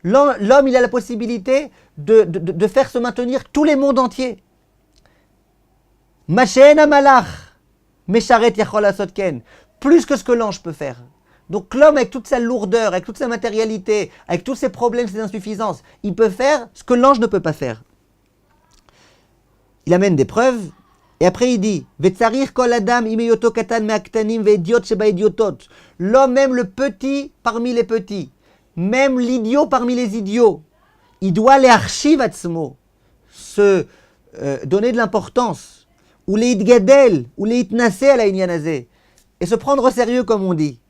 L'homme, il a la possibilité de faire se maintenir tous les mondes entiers. Mashen amalach. Mesharet yachol asot ken. Plus que ce que l'ange peut faire. Donc l'homme, avec toute sa lourdeur, avec toute sa matérialité, avec tous ses problèmes, ses insuffisances, il peut faire ce que l'ange ne peut pas faire. Il amène des preuves, et après il dit Vetzarir kol adam imeyoto katan meaktanim veidiot sheba idiotot. L'homme, même le petit parmi les petits, même l'idiot parmi les idiots, il doit les archiv atzmo, se donner de l'importance, ou les itgadel, ou les itnasé à la inyanazé, et se prendre au sérieux comme on dit.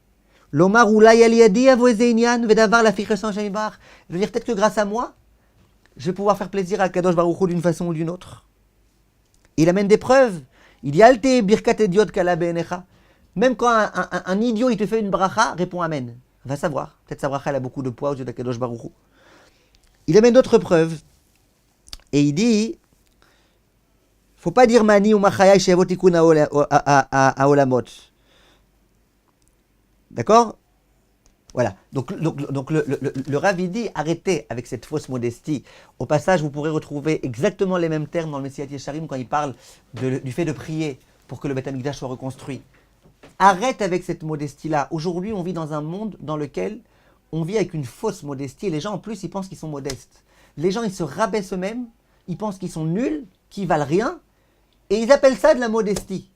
L'omar oulay aliadi avoise inyan vedavar la fichessan shamibar. Je veux dire peut-être que grâce à moi, je vais pouvoir faire plaisir à Kadosh Baruch Hu d'une façon ou d'une autre. Il amène des preuves. Il dit Alte birkat idiot kala be'enecha. Même quand un idiot il te fait une bracha, réponds Amen. Va savoir. Peut-être sa bracha elle a beaucoup de poids aux yeux de Kadosh Baruch Hu. Il amène d'autres preuves. Et il dit faut pas dire mani ou machaya shevotikun haolamot. D'accord? Voilà. Donc le Rav il dit arrêtez avec cette fausse modestie. Au passage, vous pourrez retrouver exactement les mêmes termes dans le Messiat Yesharim quand il parle du fait de prier pour que le Beth Amikdash soit reconstruit. Arrête avec cette modestie-là. Aujourd'hui, on vit dans un monde dans lequel on vit avec une fausse modestie. Et les gens, en plus, ils pensent qu'ils sont modestes. Les gens, ils se rabaissent eux-mêmes. Ils pensent qu'ils sont nuls, qu'ils valent rien. Et ils appellent ça de la modestie.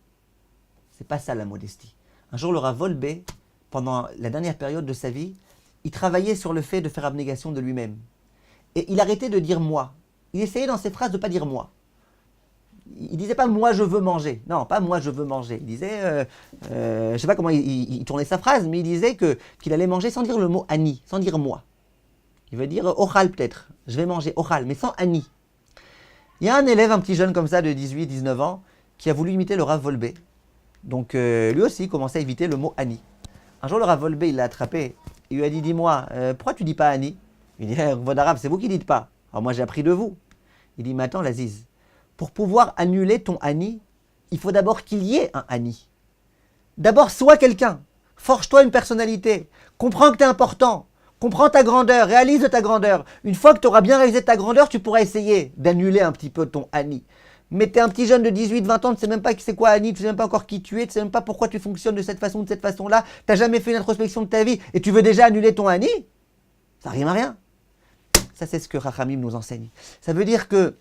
C'est pas ça la modestie. Un jour, le Rav Wolbe, pendant la dernière période de sa vie, il travaillait sur le fait de faire abnégation de lui-même. Et il arrêtait de dire moi. Il essayait dans ses phrases de ne pas dire moi. Il ne disait pas moi je veux manger. Non, pas moi je veux manger. Il disait, je ne sais pas comment il tournait sa phrase, mais il disait qu'il allait manger sans dire le mot ani, sans dire moi. Il veut dire ochal peut-être. Je vais manger ochal, mais sans ani. Il y a un élève, un petit jeune comme ça de 18-19 ans, qui a voulu imiter le Rav Wolbe. Donc lui aussi commençait à éviter le mot ani. Un jour, le Rav Wolbe, il l'a attrapé. Il lui a dit, dis-moi, pourquoi tu dis pas Ani? Il dit, votre arabe, c'est vous qui dites pas. Alors moi, j'ai appris de vous. Il dit, mais attends, l'Aziz, pour pouvoir annuler ton Ani, il faut d'abord qu'il y ait un Ani. D'abord, sois quelqu'un. Forge-toi une personnalité. Comprends que tu es important. Comprends ta grandeur. Réalise ta grandeur. Une fois que tu auras bien réalisé ta grandeur, tu pourras essayer d'annuler un petit peu ton Ani. Mais tu es un petit jeune de 18-20 ans, tu ne sais même pas c'est quoi Annie, tu ne sais même pas encore qui tu es, tu ne sais même pas pourquoi tu fonctionnes de cette façon ou de cette façon-là, tu n'as jamais fait une introspection de ta vie et tu veux déjà annuler ton Annie? Ça rime à rien. Ça, c'est ce que Chachamim nous enseigne. Ça veut dire que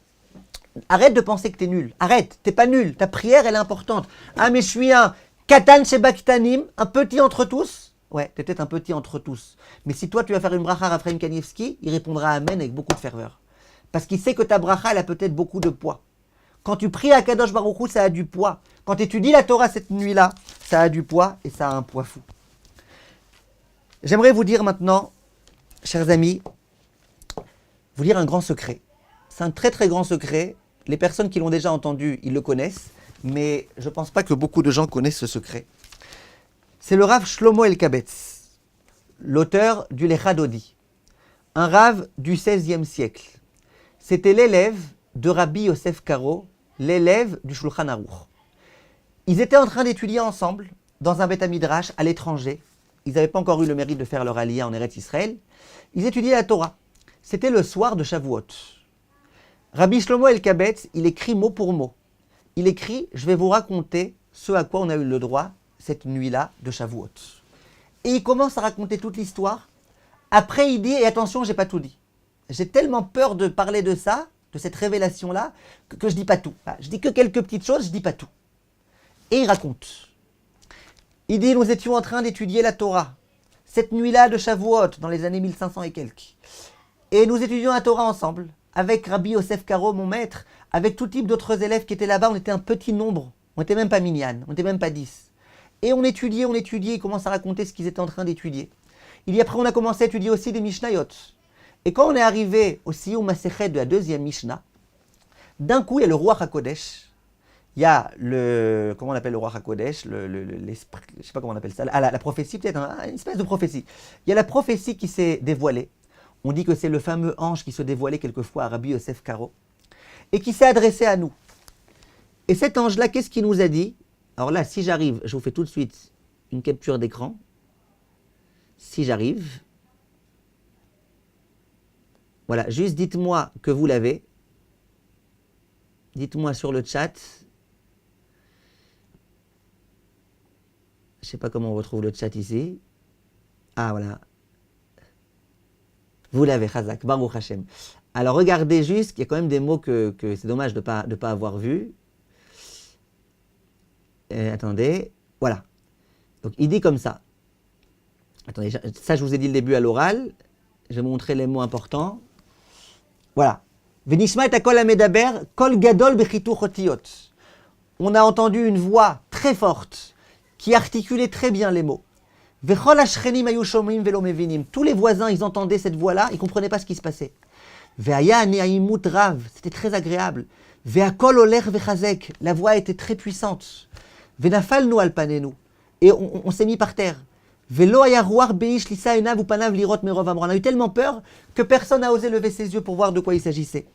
arrête de penser que tu es nul. Arrête, tu n'es pas nul. Ta prière, elle est importante. Ah, mais je suis un katan shebaktanim, un petit entre tous. Ouais, tu es peut-être un petit entre tous. Mais si toi, tu vas faire une bracha à Raphaël Kanievski, il répondra Amen avec beaucoup de ferveur. Parce qu'il sait que ta bracha, elle a peut-être beaucoup de poids. Quand tu pries à Kadosh Baruch Hu, ça a du poids. Quand tu étudies la Torah cette nuit-là, ça a du poids et ça a un poids fou. J'aimerais vous dire maintenant, chers amis, vous dire un grand secret. C'est un très très grand secret. Les personnes qui l'ont déjà entendu, ils le connaissent, mais je ne pense pas que beaucoup de gens connaissent ce secret. C'est le Rav Shlomo Elkabetz, l'auteur du Lechadodi, un Rav du XVIe siècle. C'était l'élève de Rabbi Yosef Karo, l'élève du Shulchan Aruch. Ils étaient en train d'étudier ensemble dans un Beth Midrash à l'étranger. Ils n'avaient pas encore eu le mérite de faire leur aliyah en Eretz Israël. Ils étudiaient la Torah. C'était le soir de Shavuot. Rabbi Shlomo Elkabetz, il écrit mot pour mot. Il écrit « Je vais vous raconter ce à quoi on a eu le droit cette nuit-là de Shavuot. » Et il commence à raconter toute l'histoire. Après, il dit « Et attention, j'ai pas tout dit. J'ai tellement peur de parler de ça, de cette révélation-là, que je dis pas tout. Je dis que quelques petites choses, je dis pas tout. » Et il raconte. Il dit, nous étions en train d'étudier la Torah, cette nuit-là de Shavuot, dans les années 1500 et quelques. Et nous étudions la Torah ensemble, avec Rabbi Yosef Karo, mon maître, avec tout type d'autres élèves qui étaient là-bas. On était un petit nombre, on n'était même pas minyan, on n'était même pas 10. Et on étudiait, il commence à raconter ce qu'ils étaient en train d'étudier. Il dit, après on a commencé à étudier aussi des Mishnayot. Et quand on est arrivé au Siyum Masechet de la deuxième Mishnah, d'un coup, il y a le roi HaKodesh, il y a le, comment on appelle le roi HaKodesh, l'esprit, je ne sais pas comment on appelle ça, la prophétie peut-être, hein, une espèce de prophétie. Il y a la prophétie qui s'est dévoilée. On dit que c'est le fameux ange qui se dévoilait quelquefois à Rabbi Yosef Karo et qui s'est adressé à nous. Et cet ange-là, qu'est-ce qu'il nous a dit? Alors là, si j'arrive, je vous fais tout de suite une capture d'écran. Si j'arrive, voilà, juste dites-moi que vous l'avez. Dites-moi sur le chat. Je ne sais pas comment on retrouve le chat ici. Ah, voilà. Vous l'avez, Chazak, Baruch Hashem. Alors, regardez juste, il y a quand même des mots que c'est dommage de ne pas avoir vus. Attendez, voilà. Donc, il dit comme ça. Attendez, ça, je vous ai dit le début à l'oral. Je vais montrer les mots importants. Voilà. Venishma et akol amedaber, kol gadol bechitu chotiyot. On a entendu une voix très forte qui articulait très bien les mots. Vechol ashchenim ayu shomim velo mevinim. Tous les voisins, ils entendaient cette voix-là, ils ne comprenaient pas ce qui se passait. Ve'aya ne'aimut rav, c'était très agréable. Ve'akol oler vechazek, la voix était très puissante. Ve'nafalnu al panenu, et on s'est mis par terre. Velo haya ruach beish lisa enav upanav lirot merov amra. On a eu tellement peur que personne n'a osé lever ses yeux pour voir de quoi il s'agissait.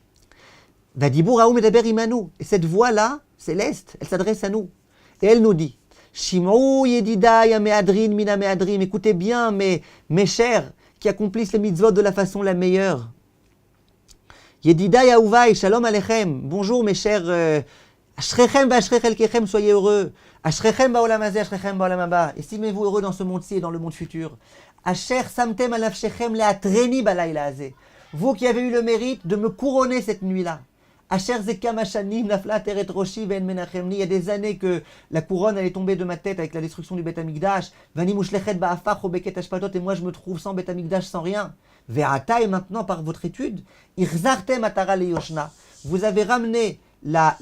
Vadibur haou medaber imanu. Et cette voix-là, céleste, elle s'adresse à nous. Et elle nous dit, Shim'ou yedidai me'adrin mina me'adrim. Écoutez bien, mes chers, qui accomplissent les mitzvot de la façon la meilleure. Yedidai aouvai, shalom alechem. Bonjour mes chers, ashrechem v'ashrech elkechem, soyez heureux. Ashrechem ba'olam hazeh, ashrechem ba'olam haba. Estimez-vous heureux dans ce monde-ci et dans le monde futur. Asher samtem al nafshechem le'atreni balayla hazeh. Vous qui avez eu le mérite de me couronner cette nuit-là. Asher zekam hashanim nafla teret roshi ve'en menachemni. Il y a des années que la couronne elle est tombée de ma tête avec la destruction du Beth Amikdash. Vani mushlechet ba'afach o beket hashpatot. Et moi je me trouve sans Beth Amikdash, sans rien. Ve'ata, et maintenant par votre étude, irzartem atara leyoshna. Vous avez ramené la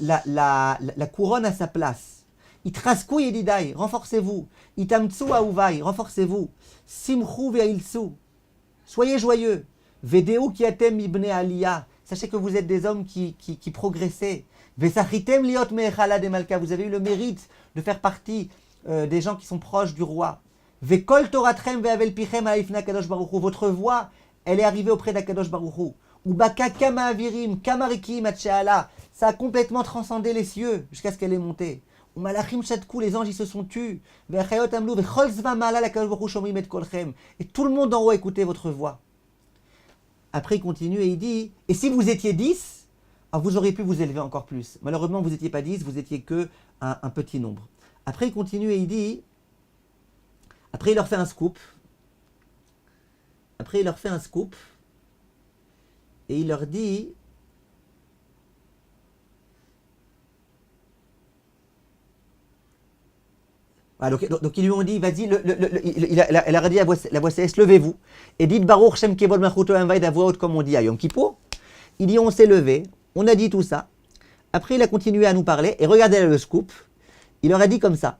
couronne à sa place. Itrasku yedidai, renforcez-vous. Itamtsu auvai, renforcez-vous. Simchu ve'ilsu, soyez joyeux. Vedeu kiatem ibne aliyah, sachez que vous êtes des hommes qui progressaient. Vesachitem liot me'echala de malka, vous avez eu le mérite de faire partie des gens qui sont proches du roi. Vekol toratrem ve'avel pichem alifna kadosh baruch hu, votre voix, elle est arrivée auprès d'Akadosh baruch hu. Ubaka kama avirim, kamarikim atcheala, ça a complètement transcendé les cieux jusqu'à ce qu'elle ait monté. Umalachim shatku, les anges ils se sont tus. Ve'achayot amlu vechol zva ma'ala l'Akadosh baruch hu shomrim et kolchem. Et tout le monde en haut a écouté votre voix. Après, il continue et il dit, et si vous étiez 10, alors vous auriez pu vous élever encore plus. Malheureusement, vous n'étiez pas 10, vous étiez que un petit nombre. Après, il continue et il dit, après, il leur fait un scoop. Après, il leur fait un scoop. Et il leur dit, voilà, donc ils lui ont dit, vas-y, elle a dit à la voix céleste, levez-vous, et dites Baruch Shem Kevod Malchuto Envaïd à voix haute comme on dit à Yom Kippour. Il dit, on s'est levé, on a dit tout ça. Après, il a continué à nous parler, et regardez là le scoop. Il leur a dit comme ça,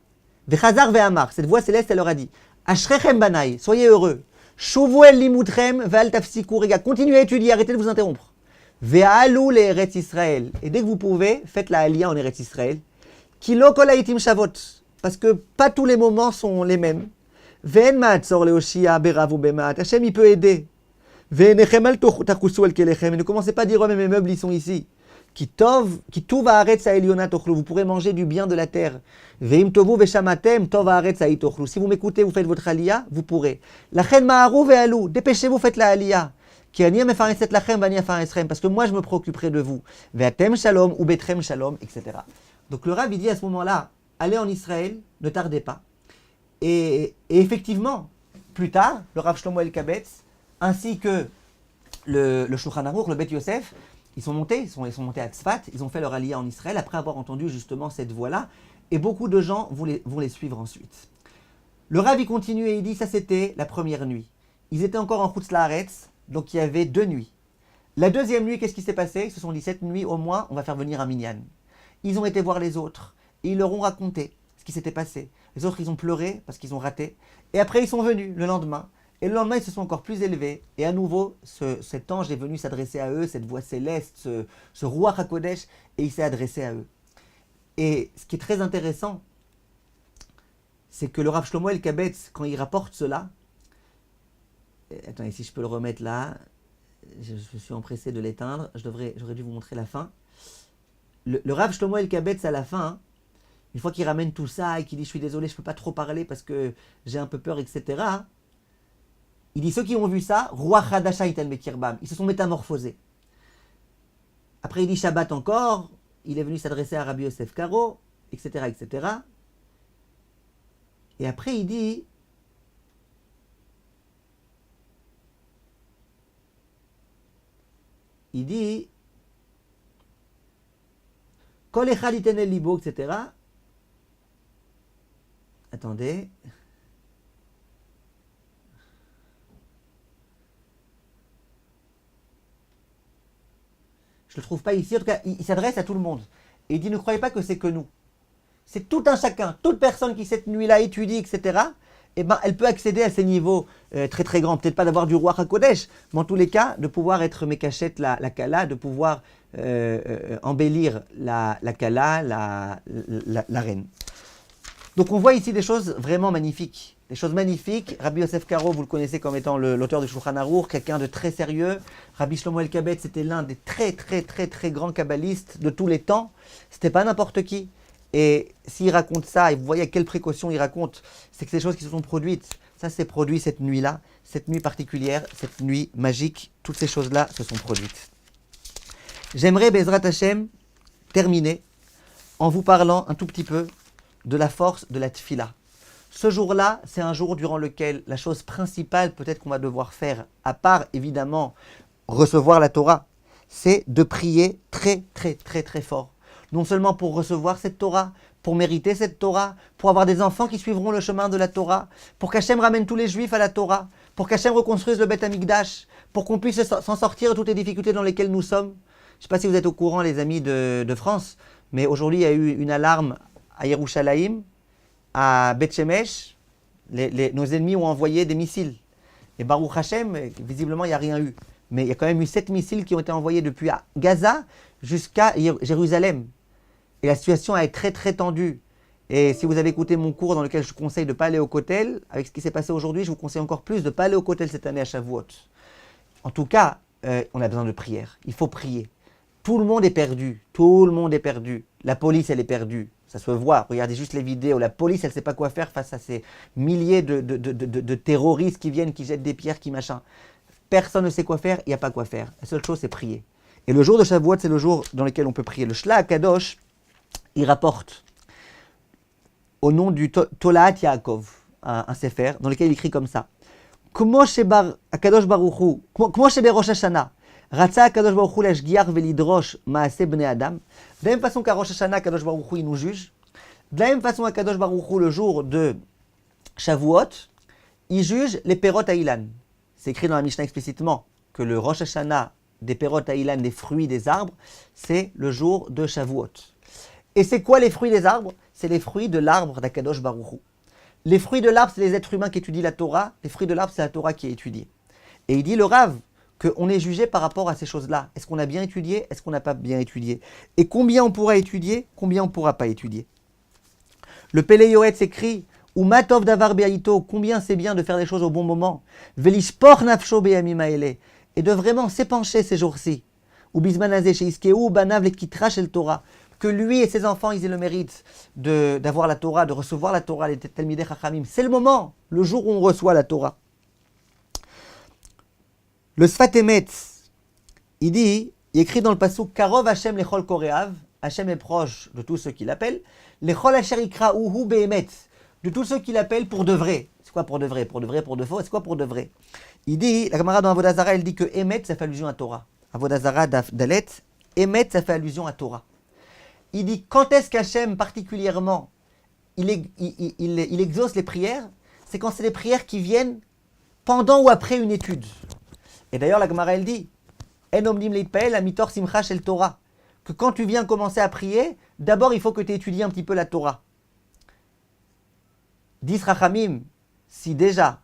Vechazar ve'amar, cette voix céleste, elle leur a dit, Ashrechem banai, soyez heureux, Shuvu el limutrem ve'al tafsiku rega, continuez à étudier, arrêtez de vous interrompre. Ve'alu le Eretz Israël, et dès que vous pouvez, faites la Aliyah en Eretz Israël. Kilo kol haitim shavot, parce que pas tous les moments sont les mêmes. Ve'en ma'atzor le'oshia berav ou bema'at. Hachem, il peut aider. Ve'enechem al tachusu al kelechem. Et ne commencez pas à dire, oh, mais mes meubles, ils sont ici. Ki tuv haaretz ha'elyona tochlu. Vous pourrez manger du bien de la terre. Ve'im tovu ve'shamatem tov haaretz ha'i tochlu. Si vous m'écoutez, vous faites votre aliyah, vous pourrez. Lachen ma'aru ve'alu. Dépêchez-vous, faites la aliyah. Ki ani mefareset lachem v'ani afaresrem. Parce que moi, je me préoccuperai de vous. Ve'atem shalom ou betrem shalom, etc. Donc le Rav, il dit à ce moment-là, allez en Israël, ne tardez pas. Et effectivement, plus tard, le Rav Shlomo Elkabetz, ainsi que le Shulchan Aruch, le Bet Yosef, ils sont montés à Tzfat, ils ont fait leur aliyah en Israël après avoir entendu justement cette voix-là, et beaucoup de gens vont les suivre ensuite. Le Rav, il continue et il dit, ça c'était la première nuit. Ils étaient encore en Chutz La'aretz, donc il y avait 2 nuits. La deuxième nuit, qu'est-ce qui s'est passé? Ils se sont dit, cette nuit au moins, on va faire venir un minyan. Ils ont été voir les autres. Et ils leur ont raconté ce qui s'était passé. Les autres, ils ont pleuré parce qu'ils ont raté. Et après, ils sont venus le lendemain. Et le lendemain, ils se sont encore plus élevés. Et à nouveau, cet ange est venu s'adresser à eux, cette voix céleste, ce roi HaKodesh, et il s'est adressé à eux. Et ce qui est très intéressant, c'est que le Rav Shlomo El-Kabetz, quand il rapporte cela, attendez, si je peux le remettre là, je me suis empressé de l'éteindre, j'aurais dû vous montrer la fin. Le Rav Shlomo El-Kabetz à la fin, une fois qu'il ramène tout ça et qu'il dit je suis désolé, je ne peux pas trop parler parce que j'ai un peu peur, etc. Il dit ceux qui ont vu ça, Roi Hadasha Itel Mekirbam, ils se sont métamorphosés. Après il dit Shabbat encore, il est venu s'adresser à Rabbi Yosef Karo, etc., etc. Et après il dit Kol echad iten el libo, etc. Attendez. Je ne le trouve pas ici. En tout cas, il s'adresse à tout le monde. Et il dit, ne croyez pas que c'est que nous. C'est tout un chacun. Toute personne qui cette nuit-là étudie, etc., eh ben, elle peut accéder à ces niveaux très très grands. Peut-être pas d'avoir du roi HaKodesh, mais en tous les cas, de pouvoir être Mekachet la Kala, de pouvoir embellir la Kala, la reine. Donc on voit ici des choses vraiment magnifiques. Des choses magnifiques. Rabbi Yosef Karo, vous le connaissez comme étant l'auteur du Shulchan Aruch, quelqu'un de très sérieux. Rabbi Shlomo El-Kabetz, c'était l'un des très grands kabbalistes de tous les temps. C'était pas n'importe qui. Et s'il raconte ça, et vous voyez à quelle précaution il raconte, c'est que ces choses qui se sont produites, ça s'est produit cette nuit-là, cette nuit particulière, cette nuit magique, toutes ces choses-là se sont produites. J'aimerais, Bezrat Hashem, terminer en vous parlant un tout petit peu de la force de la tfila. Ce jour-là, c'est un jour durant lequel la chose principale peut-être qu'on va devoir faire, à part évidemment recevoir la Torah, c'est de prier très fort. Non seulement pour recevoir cette Torah, pour mériter cette Torah, pour avoir des enfants qui suivront le chemin de la Torah, pour qu'Hachem ramène tous les Juifs à la Torah, pour qu'Hachem reconstruise le Beth Amikdash, pour qu'on puisse s'en sortir de toutes les difficultés dans lesquelles nous sommes. Je ne sais pas si vous êtes au courant, les amis de France, mais aujourd'hui, il y a eu une alarme à Yerushalayim, à Beth Shemesh. Nos ennemis ont envoyé des missiles. Et Baruch Hashem, visiblement, il n'y a rien eu. Mais il y a quand même eu 7 missiles qui ont été envoyés depuis Gaza jusqu'à Jérusalem. Et la situation est très tendue. Et si vous avez écouté mon cours dans lequel je vous conseille de ne pas aller au Kotel, avec ce qui s'est passé aujourd'hui, je vous conseille encore plus de ne pas aller au Kotel cette année à Shavuot. En tout cas, on a besoin de prière. Il faut prier. Tout le monde est perdu. Tout le monde est perdu. La police, elle est perdue. Ça se voit. Regardez juste les vidéos. La police, elle ne sait pas quoi faire face à ces milliers de terroristes qui viennent, qui jettent des pierres, qui machin. Personne ne sait quoi faire. Il n'y a pas quoi faire. La seule chose, c'est prier. Et le jour de Shavuot, c'est le jour dans lequel on peut prier. Le Shla Kadosh, il rapporte au nom du Tolaat Yaakov, un sefer, dans lequel il écrit comme ça. Comment shebar Akadosh Baruch Hu, comment sheber Rosh Hashanah, Ratza Akadosh Baruch Hu l'ashgiach velidrosh maase bnei Adam. De la même façon qu'à Rosh Hashanah, Akadosh Baruch Hu il nous juge. De la même façon, Akadosh Baruch Hu le jour de Shavuot, il juge les perot ha'ilan. C'est écrit dans la Mishnah explicitement que le Rosh Hashanah des perot ha'ilan, des fruits des arbres, c'est le jour de Shavuot. Et c'est quoi les fruits des arbres? C'est les fruits de l'arbre d'Akadosh Baruch Hu. Les fruits de l'arbre, c'est les êtres humains qui étudient la Torah. Les fruits de l'arbre, c'est la Torah qui est étudiée. Et il dit, le Rav, qu'on est jugé par rapport à ces choses-là. Est-ce qu'on a bien étudié? Est-ce qu'on n'a pas bien étudié? Et combien on pourra étudier? Combien on ne pourra pas étudier? Le Pele Yoetz écrit, ou Matov Davar Be'aito, combien c'est bien de faire des choses au bon moment. Velishpor Nafsho Be'amim Ha'ele. Et de vraiment s'épancher ces jours-ci. Ou Bismanazé chez Iskeu, Banav Lekitra Shel Torah. Que lui et ses enfants, ils aient le mérite d'avoir la Torah, de recevoir la Torah, les Talmidei Chachamim. C'est le moment, le jour où on reçoit la Torah. Le Sfat Emetz, il écrit dans le pasuk Karov Hashem lechol koreav, Hashem est proche de tous ceux qui l'appellent, lechol asher ikra uhu be'emetz, de tous ceux qui l'appellent pour de vrai. C'est quoi pour de vrai? Pour de vrai, pour de faux? C'est quoi pour de vrai? Il dit, la camarade dans Avodah Zarah, elle dit que Emetz, ça fait allusion à Torah. Avodah Zarah Dalet, Emetz, ça fait allusion à Torah. Il dit, quand est-ce qu'Hachem particulièrement, il exauce les prières? C'est quand c'est des prières qui viennent pendant ou après une étude. Et d'ailleurs, la Gemara, elle dit, En omnim leitpael amitor simcha shel Torah, que quand tu viens commencer à prier, d'abord il faut que tu étudies un petit peu la Torah. Dis Rachamim, si déjà,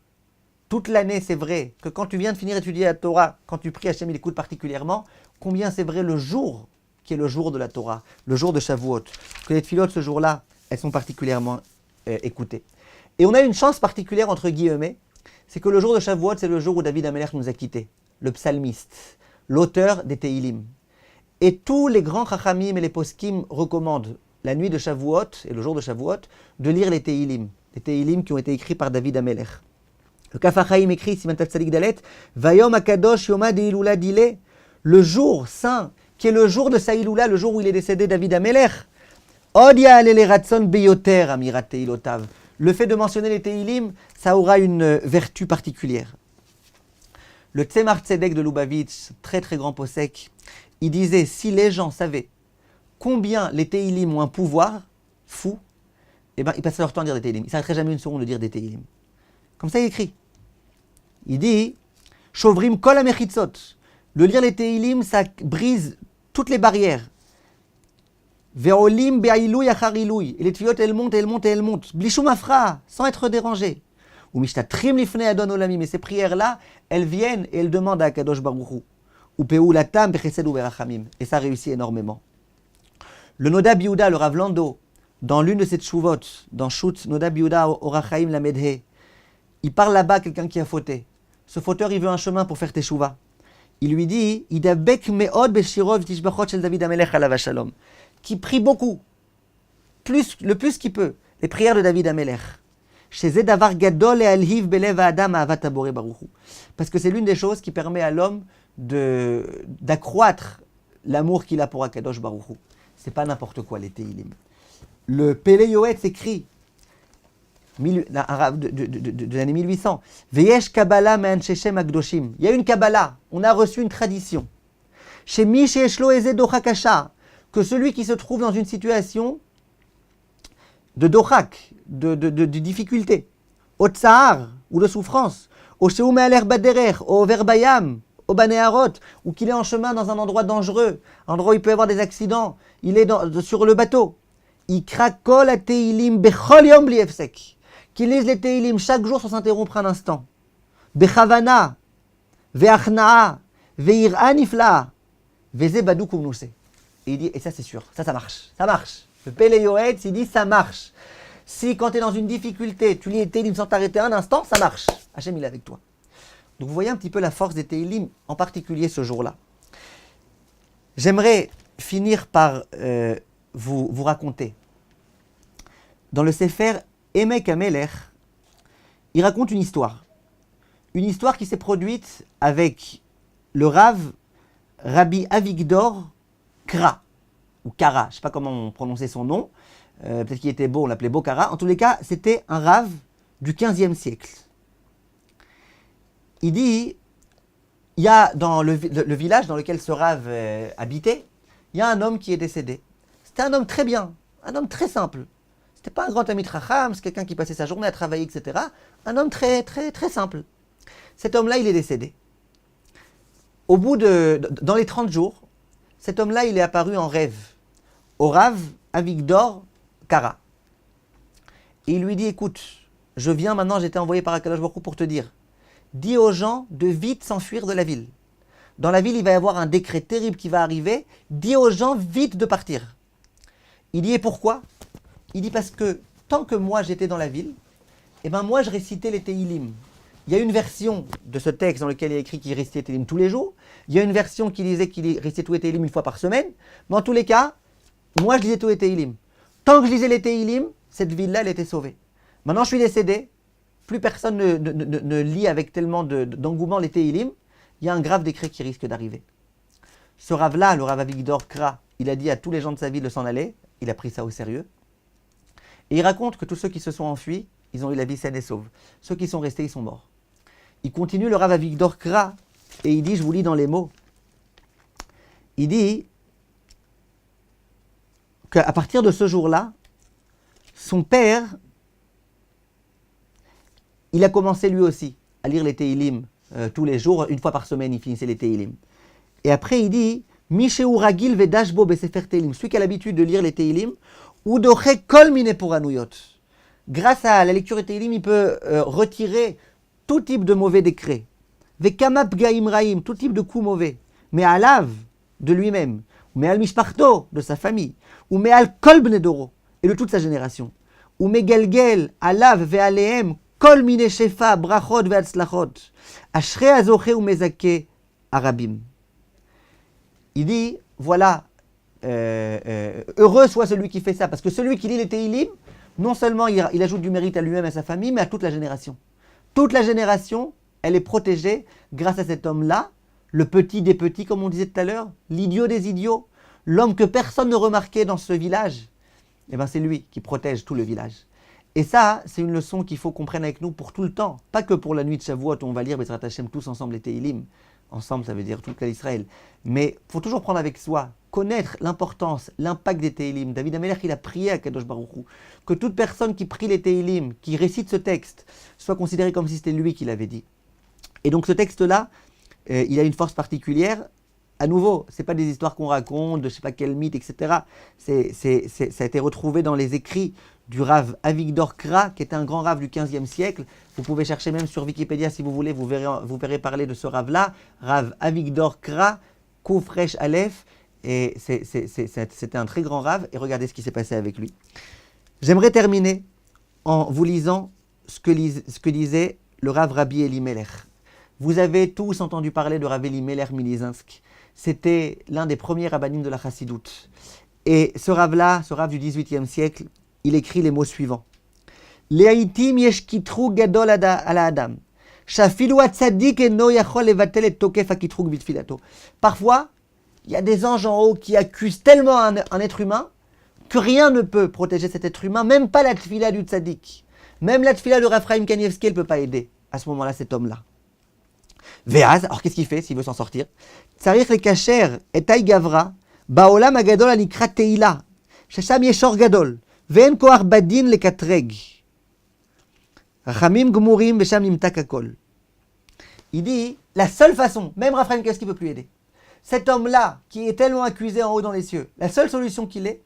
toute l'année c'est vrai, que quand tu viens de finir d'étudier la Torah, quand tu pries, Hachem il écoute particulièrement, combien c'est vrai le jour qui est le jour de la Torah, le jour de Shavuot. Que les tefilot ce jour-là, elles sont particulièrement écoutées. Et on a une chance particulière entre guillemets, c'est que le jour de Shavuot, c'est le jour où David Amelech nous a quittés, le psalmiste, l'auteur des Tehillim. Et tous les grands chachamim et les poskim recommandent la nuit de Shavuot et le jour de Shavuot de lire les Tehillim qui ont été écrits par David Amelech. Le Kaf HaChaim écrit, Siman Tav Tzadik Dalet, Vayom HaKadosh Yoma Deilula Dile, le jour saint, qui est le jour de sa Ilula, le jour où il est décédé, David Amelech. Od Ya'alele Ratzon Beyoter Amirat Teilotav. Le fait de mentionner les Tehillim, ça aura une vertu particulière. Le Tzemar Tzedek de Lubavitch, très très grand posek, il disait, si les gens savaient combien les Tehillim ont un pouvoir fou, eh ben, ils passeraient leur temps à dire des Tehillim. Ils ne s'arrêteraient jamais une seconde de dire des Tehillim. Comme ça, il écrit. Il dit, Shovrim kol hamechitzot. Le lire les Tehillim, ça brise toutes les barrières. Ve'olim be'ailouy achar ilouy. Et les tefillot, elles montent, elles montent, elles montent. Blishum afra, sans être dérangées. Ou mishtatrim lifnei adon olamim. Mais ces prières-là, elles viennent et elles demandent à Kadosh Baruch Hu. Ou pe'ulatam bechesed u'berachamim. Et ça réussit énormément. Le Noda Biouda, le Rav Lando, dans l'une de ses tshuvot, dans Shut Noda Biouda Orachaim Lamedhe, il parle là-bas à quelqu'un qui a fauté. Ce fauteur, il veut un chemin pour faire teshuva. Il lui dit, Idabek me'od beshirov tishbachot shel David Amelech alav shalom, qui prie beaucoup, le plus qu'il peut, les prières de David Amelech. Sheze davar gadol le'alhiv belev ha'adam ahavat haboreh baruch hu. Parce que c'est l'une des choses qui permet à l'homme d'accroître l'amour qu'il a pour Akadosh Baruch Hu. C'est pas n'importe quoi les Tehillim. Le Pele Yoetz écrit de l'année 1800. Veyesh Kabbalah me'anshe Shem akdoshim. Il y a une Kabbalah, on a reçu une tradition. Chez mi sheyesh lo eze dochak kasha, que celui qui se trouve dans une situation de dochak, de difficulté, au tsahar ou de souffrance, au sheu me'aler baderer, au verbayam, au banéharot, ou qu'il est en chemin dans un endroit dangereux, un endroit où il peut y avoir des accidents, il est sur le bateau. Ikra kol ha-Tehillim bechol yom bli hefsek. Qu'il lise les Tehillim chaque jour sans s'interrompre un instant. Bechavana, ve'achna'a, ve'ir'a nifla'a, ve'ze badou kumnuse. Et il dit, et ça c'est sûr, ça marche, ça marche. Le Pele Yoetz, il dit, ça marche. Si quand tu es dans une difficulté, tu lis les Tehillim sans t'arrêter un instant, ça marche. Hachem, il est avec toi. Donc vous voyez un petit peu la force des Tehillim, en particulier ce jour-là. J'aimerais finir par vous raconter. Dans le Sefer Emek Hamelech, il raconte une histoire. Une histoire qui s'est produite avec le Rav Rabbi Avigdor Kra, ou Kara, je ne sais pas comment on prononçait son nom, peut-être qu'il était beau, on l'appelait Bokara. En tous les cas, c'était un Rav du 15e siècle. Il dit, il y a dans le village dans lequel ce Rav habitait, il y a un homme qui est décédé. C'était un homme très bien, un homme très simple. C'était pas un grand ami de Chacham, c'est quelqu'un qui passait sa journée à travailler, etc. Un homme très, très, très simple. Cet homme-là, il est décédé. Dans les 30 jours, cet homme-là, il est apparu en rêve au Rav Avigdor Kara. Et il lui dit, écoute, je viens maintenant, j'ai été envoyé par Akadosh Baruch Hu pour te dire, dis aux gens de vite s'enfuir de la ville. Dans la ville, il va y avoir un décret terrible qui va arriver, dis aux gens vite de partir. Il dit, et pourquoi ? Il dit, parce que tant que moi j'étais dans la ville, eh ben moi je récitais les Tehillim. Il y a une version de ce texte dans lequel il est écrit qu'il récitait les Tehillim tous les jours. Il y a une version qui disait qu'il récitait tous les Tehillim une fois par semaine. Mais en tous les cas, moi je lisais tous les Tehillim. Tant que je lisais les Tehillim, cette ville-là, elle était sauvée. Maintenant je suis décédé, plus personne ne lit avec tellement d'engouement les Tehillim. Il y a un grave décret qui risque d'arriver. Ce Rav-là, le Rav Avigdor Kra, il a dit à tous les gens de sa ville de s'en aller. Il a pris ça au sérieux. Et il raconte que tous ceux qui se sont enfuis, ils ont eu la vie saine et sauve. Ceux qui sont restés, ils sont morts. Il continue le Rav Avigdor Kra, et il dit, je vous lis dans les mots, il dit qu'à partir de ce jour-là, son père, il a commencé lui aussi à lire les Tehillim tous les jours, une fois par semaine, il finissait les Tehillim. Et après, il dit, Misheu Ragil Vedashbo Besefer Tehillim, celui qui a l'habitude de lire les Tehillim, Udoche Kol Mine Poranuyot. Grâce à la lecture des Tehillim, il peut retirer tout type de mauvais décret. Vekama Pgaim Raim, tout type de coups mauvais. Mais Alav, de lui-même. Me'al mishparto, de sa famille, ou me'al kol bnei doro, et de toute sa génération, ou megelgel, alav ve'alehem, kol mine shefa, brachot ve'atzlachot, ashrei azoche ou mezake, arabim. Il dit, voilà, heureux soit celui qui fait ça, parce que celui qui lit les Tehillim, non seulement il ajoute du mérite à lui-même et à sa famille, mais à toute la génération. Toute la génération, elle est protégée grâce à cet homme-là, le petit des petits, comme on disait tout à l'heure, l'idiot des idiots, l'homme que personne ne remarquait dans ce village. Eh bien, c'est lui qui protège tout le village. Et ça, c'est une leçon qu'il faut qu'on prenne avec nous pour tout le temps. Pas que pour la nuit de Shavuot, où on va lire Bezrat Hashem tous ensemble les Tehillim. Ensemble, ça veut dire tout l'Israël. Mais il faut toujours prendre avec soi, connaître l'importance, l'impact des Tehillim. David Amelech, il a prié à Kadosh Baruch Hu, que toute personne qui prie les Tehillim, qui récite ce texte, soit considérée comme si c'était lui qui l'avait dit. Et donc ce texte-là, il a une force particulière. À nouveau, ce n'est pas des histoires qu'on raconte, de je ne sais pas quel mythe, etc. Ça a été retrouvé dans les écrits du Rav Avigdor Kra, qui était un grand Rav du XVe siècle. Vous pouvez chercher même sur Wikipédia si vous voulez, vous verrez parler de ce Rav-là. Rav Avigdor Kra, Koufresh Aleph, et c'était un très grand Rav, et regardez ce qui s'est passé avec lui. J'aimerais terminer en vous lisant ce que disait le Rav Rabbi Elimelech. Vous avez tous entendu parler de Rav Elimelech Milizinsk. C'était l'un des premiers rabbinim de la Chassidoute. Et ce Rav-là, ce Rav du XVIIIe siècle, il écrit les mots suivants. Le'aitim yesh kitrug gadol ala adam. Shafilu atzadik eno yachol levatel et tokef hakitrug bitfilato. Parfois, il y a des anges en haut qui accusent tellement un être humain que rien ne peut protéger cet être humain, même pas la tfila du tzadik. Même la tfila de Raphaïm Kanievski, elle ne peut pas aider à ce moment-là cet homme-là. Veaz, alors qu'est-ce qu'il fait s'il veut s'en sortir? Tsarich le kacher et taï gavra, baolam agadol anikra teila, shesham yeshor gadol, ve'en koar badin le katreg. Rachamim gmurim vesham nimtak hakol. Il dit, la seule façon, même Raphaël Kanievski ne peut plus aider. Cet homme-là, qui est tellement accusé en haut dans les cieux, la seule solution qu'il ait,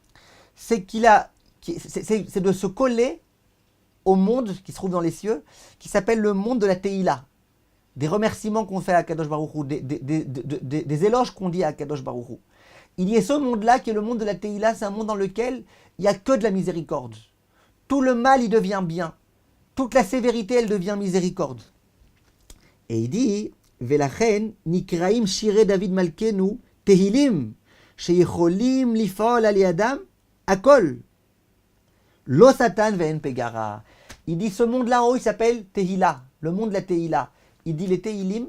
c'est c'est de se coller au monde qui se trouve dans les cieux, qui s'appelle le monde de la Teila. Des remerciements qu'on fait à Kadosh Baruch Hu, des éloges qu'on dit à Kadosh Baruch Hu. Il y a ce monde-là qui est le monde de la Teila, c'est un monde dans lequel il n'y a que de la miséricorde. Tout le mal, il devient bien. Toute la sévérité, elle devient miséricorde. Et il dit, Velachen nikraim shire David Malkenu Tehilim, sheyicholim lifol ali adam, akol. Lo satan ve'en pegara. Il dit, ce monde-là en haut, il s'appelle Tehila, le monde de la Tehila. Il dit les Tehillim.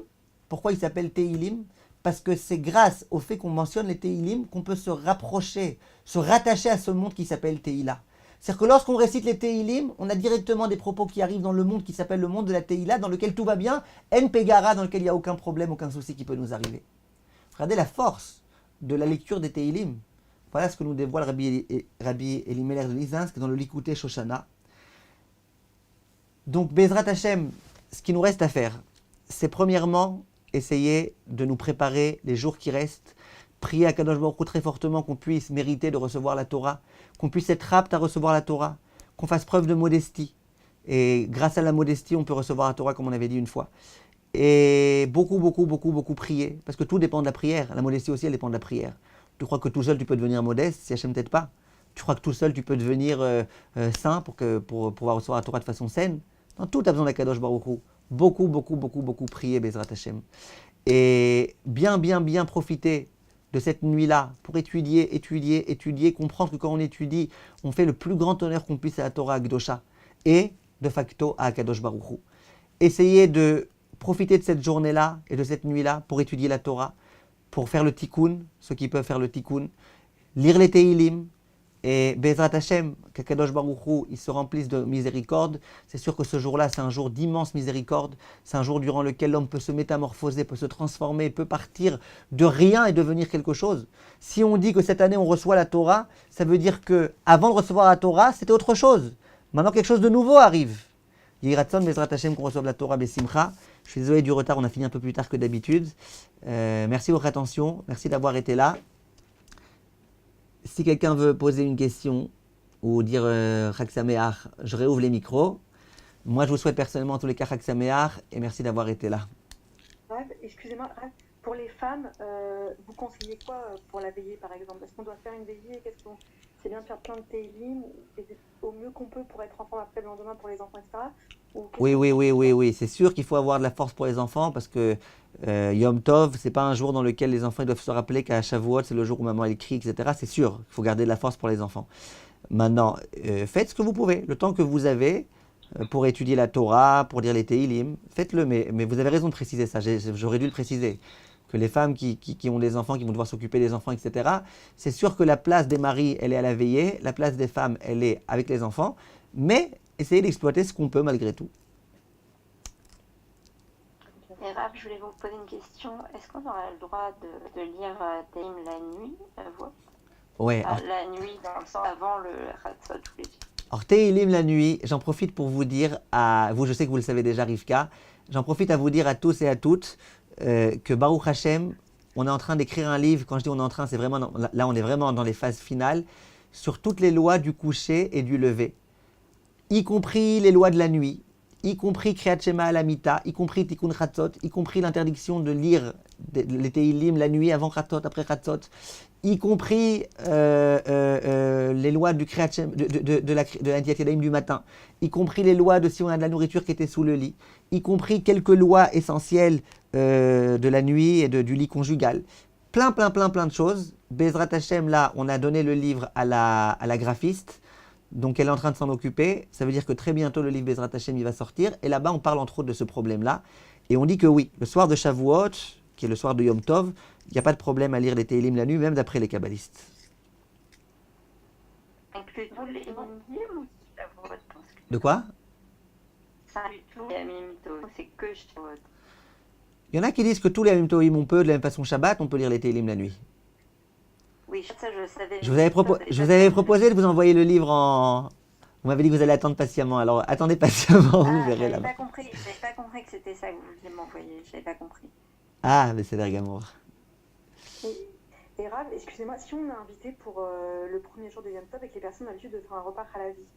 Pourquoi il s'appelle Tehillim? Parce que c'est grâce au fait qu'on mentionne les Tehillim qu'on peut se rapprocher, se rattacher à ce monde qui s'appelle Tehila. C'est-à-dire que lorsqu'on récite les Tehillim, on a directement des propos qui arrivent dans le monde qui s'appelle le monde de la Tehila, dans lequel tout va bien, En Pegara, dans lequel il n'y a aucun problème, aucun souci qui peut nous arriver. Regardez la force de la lecture des Tehillim. Voilà ce que nous dévoile Rabbi Elimelech de Lizinsk dans le Likutei Shoshana. Donc, Bezrat Hashem, ce qui nous reste à faire, c'est premièrement essayer de nous préparer les jours qui restent, prier à Kadosh Baruch Hu très fortement qu'on puisse mériter de recevoir la Torah, qu'on puisse être apte à recevoir la Torah, qu'on fasse preuve de modestie. Et grâce à la modestie, on peut recevoir la Torah comme on avait dit une fois. Et beaucoup prier, parce que tout dépend de la prière. La modestie aussi, elle dépend de la prière. Tu crois que tout seul, tu peux devenir modeste, si Hachem t'aide pas? Tu crois que tout seul, tu peux devenir saint pour pouvoir recevoir la Torah de façon saine? Non, tout a besoin d'Akadosh Baruch Hu. Beaucoup prier, Bezrat Hashem. Et bien profiter de cette nuit-là pour étudier, comprendre que quand on étudie, on fait le plus grand honneur qu'on puisse à la Torah Akdosha et de facto à Akadosh Baruch Hu. Essayez de profiter de cette journée-là et de cette nuit-là pour étudier la Torah, pour faire le tikkun, ceux qui peuvent faire le tikkun, lire les Tehillim, et Bezrat Hashem, qu'Akadosh Baruch Hu, il se remplisse de miséricorde. C'est sûr que ce jour-là, c'est un jour d'immense miséricorde. C'est un jour durant lequel l'homme peut se métamorphoser, peut se transformer, peut partir de rien et devenir quelque chose. Si on dit que cette année, on reçoit la Torah, ça veut dire que avant de recevoir la Torah, c'était autre chose. Maintenant, quelque chose de nouveau arrive. Yiratson, Bezrat Hashem, qu'on reçoive la Torah, Besimcha. Je suis désolé du retard, on a fini un peu plus tard que d'habitude. Merci de votre attention, merci d'avoir été là. Si quelqu'un veut poser une question ou dire Chag Sameach, je réouvre les micros. Moi, je vous souhaite personnellement en tous les cas Chag Sameach et merci d'avoir été là. Rav, excusez-moi, Rav, pour les femmes, vous conseillez quoi pour la veillée, par exemple? Est-ce qu'on doit faire une veillée? C'est bien de faire plein de télim au mieux qu'on peut pour être en forme après le lendemain pour les enfants, etc. Ou qu'est-ce Oui, que vous oui, oui, conseillez, oui, quoi? oui. C'est sûr qu'il faut avoir de la force pour les enfants parce que Yom Tov, c'est pas un jour dans lequel les enfants ils doivent se rappeler qu'à Shavuot, c'est le jour où maman elle crie, etc. C'est sûr, il faut garder de la force pour les enfants. Maintenant, faites ce que vous pouvez, le temps que vous avez pour étudier la Torah, pour lire les Tehillim, faites-le. Mais vous avez raison de préciser ça, j'aurais dû le préciser. Que les femmes qui ont des enfants, qui vont devoir s'occuper des enfants, etc., c'est sûr que la place des maris, elle est à la veillée, la place des femmes, elle est avec les enfants, mais essayez d'exploiter ce qu'on peut malgré tout. Et Raph, je voulais vous poser une question. Est-ce qu'on aura le droit de lire Tehillim la nuit à voix? Ouais, La nuit, dans le sens avant le Hatzot tous les jours. alors Tehillim la nuit, j'en profite pour vous dire à vous, je sais que vous le savez déjà Rivka, j'en profite à vous dire à tous et à toutes que Baruch Hashem, on est en train d'écrire un livre, quand je dis on est en train, c'est vraiment, là on est vraiment dans les phases finales, sur toutes les lois du coucher et du lever, y compris les lois de la nuit, y compris Kriyat Shema Alamita, y compris Tikkun Chatzot, y compris l'interdiction de lire les Tehillim la nuit avant Chatzot, après Chatzot, y compris les lois du Kriyat Shema, de la Netilat Yadayim du matin, y compris les lois de si on a de la nourriture qui était sous le lit, y compris quelques lois essentielles de la nuit et du lit conjugal. Plein de choses. Bezrat Hashem, là, on a donné le livre à la graphiste, donc elle est en train de s'en occuper. Ça veut dire que très bientôt, le livre Bezrat Hashem, il va sortir. Et là-bas, on parle entre autres de ce problème-là. Et on dit que oui, le soir de Shavuot, qui est le soir de Yom Tov, il n'y a pas de problème à lire les Tehillim la nuit, même d'après les kabbalistes. Inclut tous les Yamim ou Shavuot? De quoi? Ça inclut tous les Yamim, c'est que Shavuot. Il y en a qui disent que tous les Yamim Tovim, on peut, de la même façon Shabbat, on peut lire les Tehillim la nuit. Oui, ça je savais. Je vous avais proposé de vous envoyer le livre en... Vous m'avez dit que vous allez attendre patiemment, alors attendez patiemment, vous verrez là-bas. J'avais pas compris que c'était ça que vous vouliez m'envoyer, j'avais pas compris. Ah, mais c'est d'Argamour. Et Rav, excusez-moi, si on est invité pour le premier jour de Yom Tov et que les personnes ont l'habitude de faire un repas à la vie,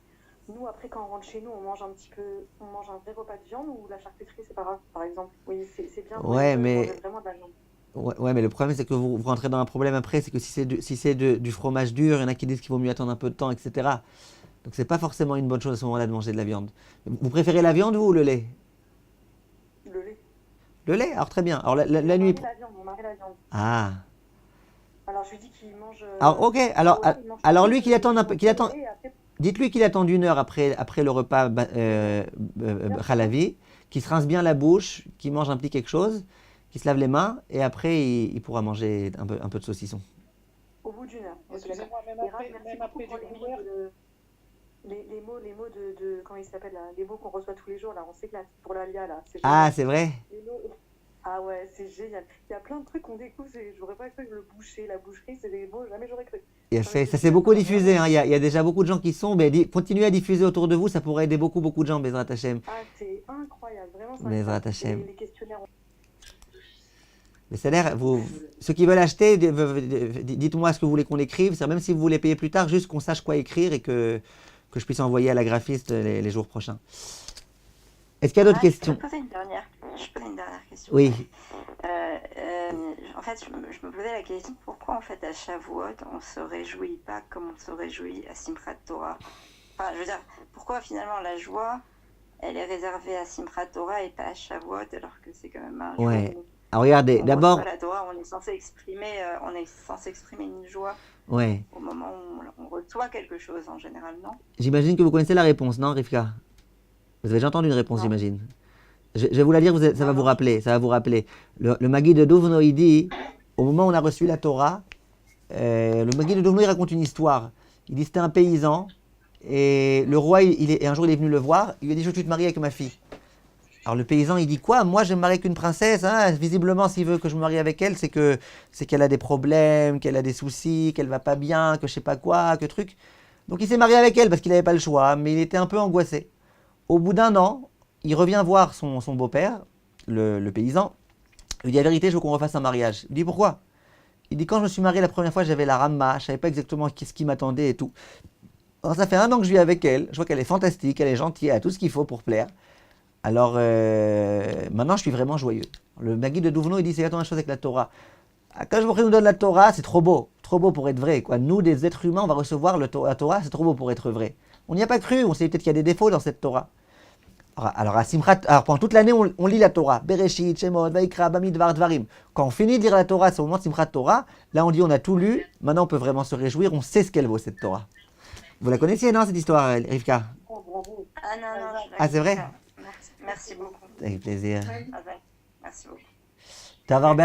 nous après quand on rentre chez nous, on mange un vrai repas de viande ou la charcuterie c'est pas grave, par exemple? Oui, c'est bien. Ouais, mais... Vraiment de la viande. Ouais, mais le problème c'est que vous rentrez dans un problème après, c'est que si c'est du fromage dur, il y en a qui disent qu'il vaut mieux attendre un peu de temps, etc. Donc c'est pas forcément une bonne chose à ce moment-là de manger de la viande. Vous préférez la viande vous ou le lait? Le lait. Le lait? Alors très bien. Alors la nuit... Mon mari la viande. Ah. Alors je lui dis qu'il mange... Alors ok, alors lui qu'il attende un peu... Dites-lui qu'il attend 1 heure après le repas Khalavi, qu'il se rince bien la bouche, qu'il mange un petit quelque chose, qu'il se lave les mains, et après il pourra manger un peu de saucisson. Au bout d'1 heure. Excusez-moi, même après du couvert. Les mots de comment il s'appelle là, les mots qu'on reçoit tous les jours là, on s'éclate pour l'Alia là. Ah, c'est vrai? Ah ouais, c'est génial. Il y a plein de trucs qu'on découvre, j'aurais pas cru que le boucher, la boucherie, c'est des mots, jamais j'aurais cru. Ça s'est beaucoup diffusé, hein. Il y a déjà beaucoup de gens qui sont, mais continuez à diffuser autour de vous, ça pourrait aider beaucoup de gens, Bezrat Hashem. Ah, c'est incroyable, vraiment. Bezrat Hashem. Les questionnaires. Mais ça a l'air, ceux qui veulent acheter, dites-moi ce que vous voulez qu'on écrive, même si vous voulez payer plus tard, juste qu'on sache quoi écrire et que je puisse envoyer à la graphiste les jours prochains. Est-ce qu'il y a d'autres questions? Je peux poser une dernière question. Oui. En fait, je me posais la question, pourquoi en fait à Shavuot, on ne se réjouit pas comme on se réjouit à Simchat Torah? Enfin, je veux dire, pourquoi finalement la joie, elle est réservée à Simchat Torah et pas à Shavuot, alors que c'est quand même un jour où alors regardez, d'abord... la Torah, on est censé exprimer une joie au moment où on reçoit quelque chose en général, non? J'imagine que vous connaissez la réponse, non, Rivka? Vous avez déjà entendu une réponse, j'imagine. Je vais vous la lire, ça va vous rappeler. Le Magid de Dovno, il dit, au moment où on a reçu la Torah, le Magid de Dovno, il raconte une histoire. Il dit c'était un paysan, et le roi, et un jour il est venu le voir, il lui a dit je veux que tu te maries avec ma fille. Alors le paysan, il dit quoi? Moi je vais me marier avec une princesse, hein? Visiblement s'il veut que je me marie avec elle, c'est qu'elle a des problèmes, qu'elle a des soucis, qu'elle va pas bien, que je sais pas quoi, que truc. Donc il s'est marié avec elle parce qu'il n'avait pas le choix, mais il était un peu angoissé. Au bout d'1 an, il revient voir son beau-père, le paysan. Il lui dit la vérité, je veux qu'on refasse un mariage. Il dit pourquoi? Il dit quand je me suis marié la première fois, j'avais la ramma, je savais pas exactement ce qui m'attendait et tout. Alors ça fait 1 an que je vis avec elle, je vois qu'elle est fantastique, elle est gentille, elle a tout ce qu'il faut pour plaire. Alors, maintenant, je suis vraiment joyeux. Le Maguide de Douvno, il dit, c'est exactement la chose avec la Torah. Quand je nous donne la Torah, c'est trop beau pour être vrai, quoi. Nous, des êtres humains, on va recevoir la Torah, c'est trop beau pour être vrai. On n'y a pas cru, on sait peut-être qu'il y a des défauts dans cette Torah. Alors pendant toute l'année, on lit la Torah. Bereshit, Shemot, Vaikra, Bamidbar, Dvarim. Quand on finit de lire la Torah, c'est au moment de Simchat Torah. Là, on dit on a tout lu. Maintenant, on peut vraiment se réjouir. On sait ce qu'elle vaut, cette Torah. Vous la connaissiez, non, cette histoire, Rivka? Oh, bravo. Ah non, non, je la Ah, c'est vrai? connais pas. Merci beaucoup. Avec plaisir. Ah ouais, merci beaucoup. T'as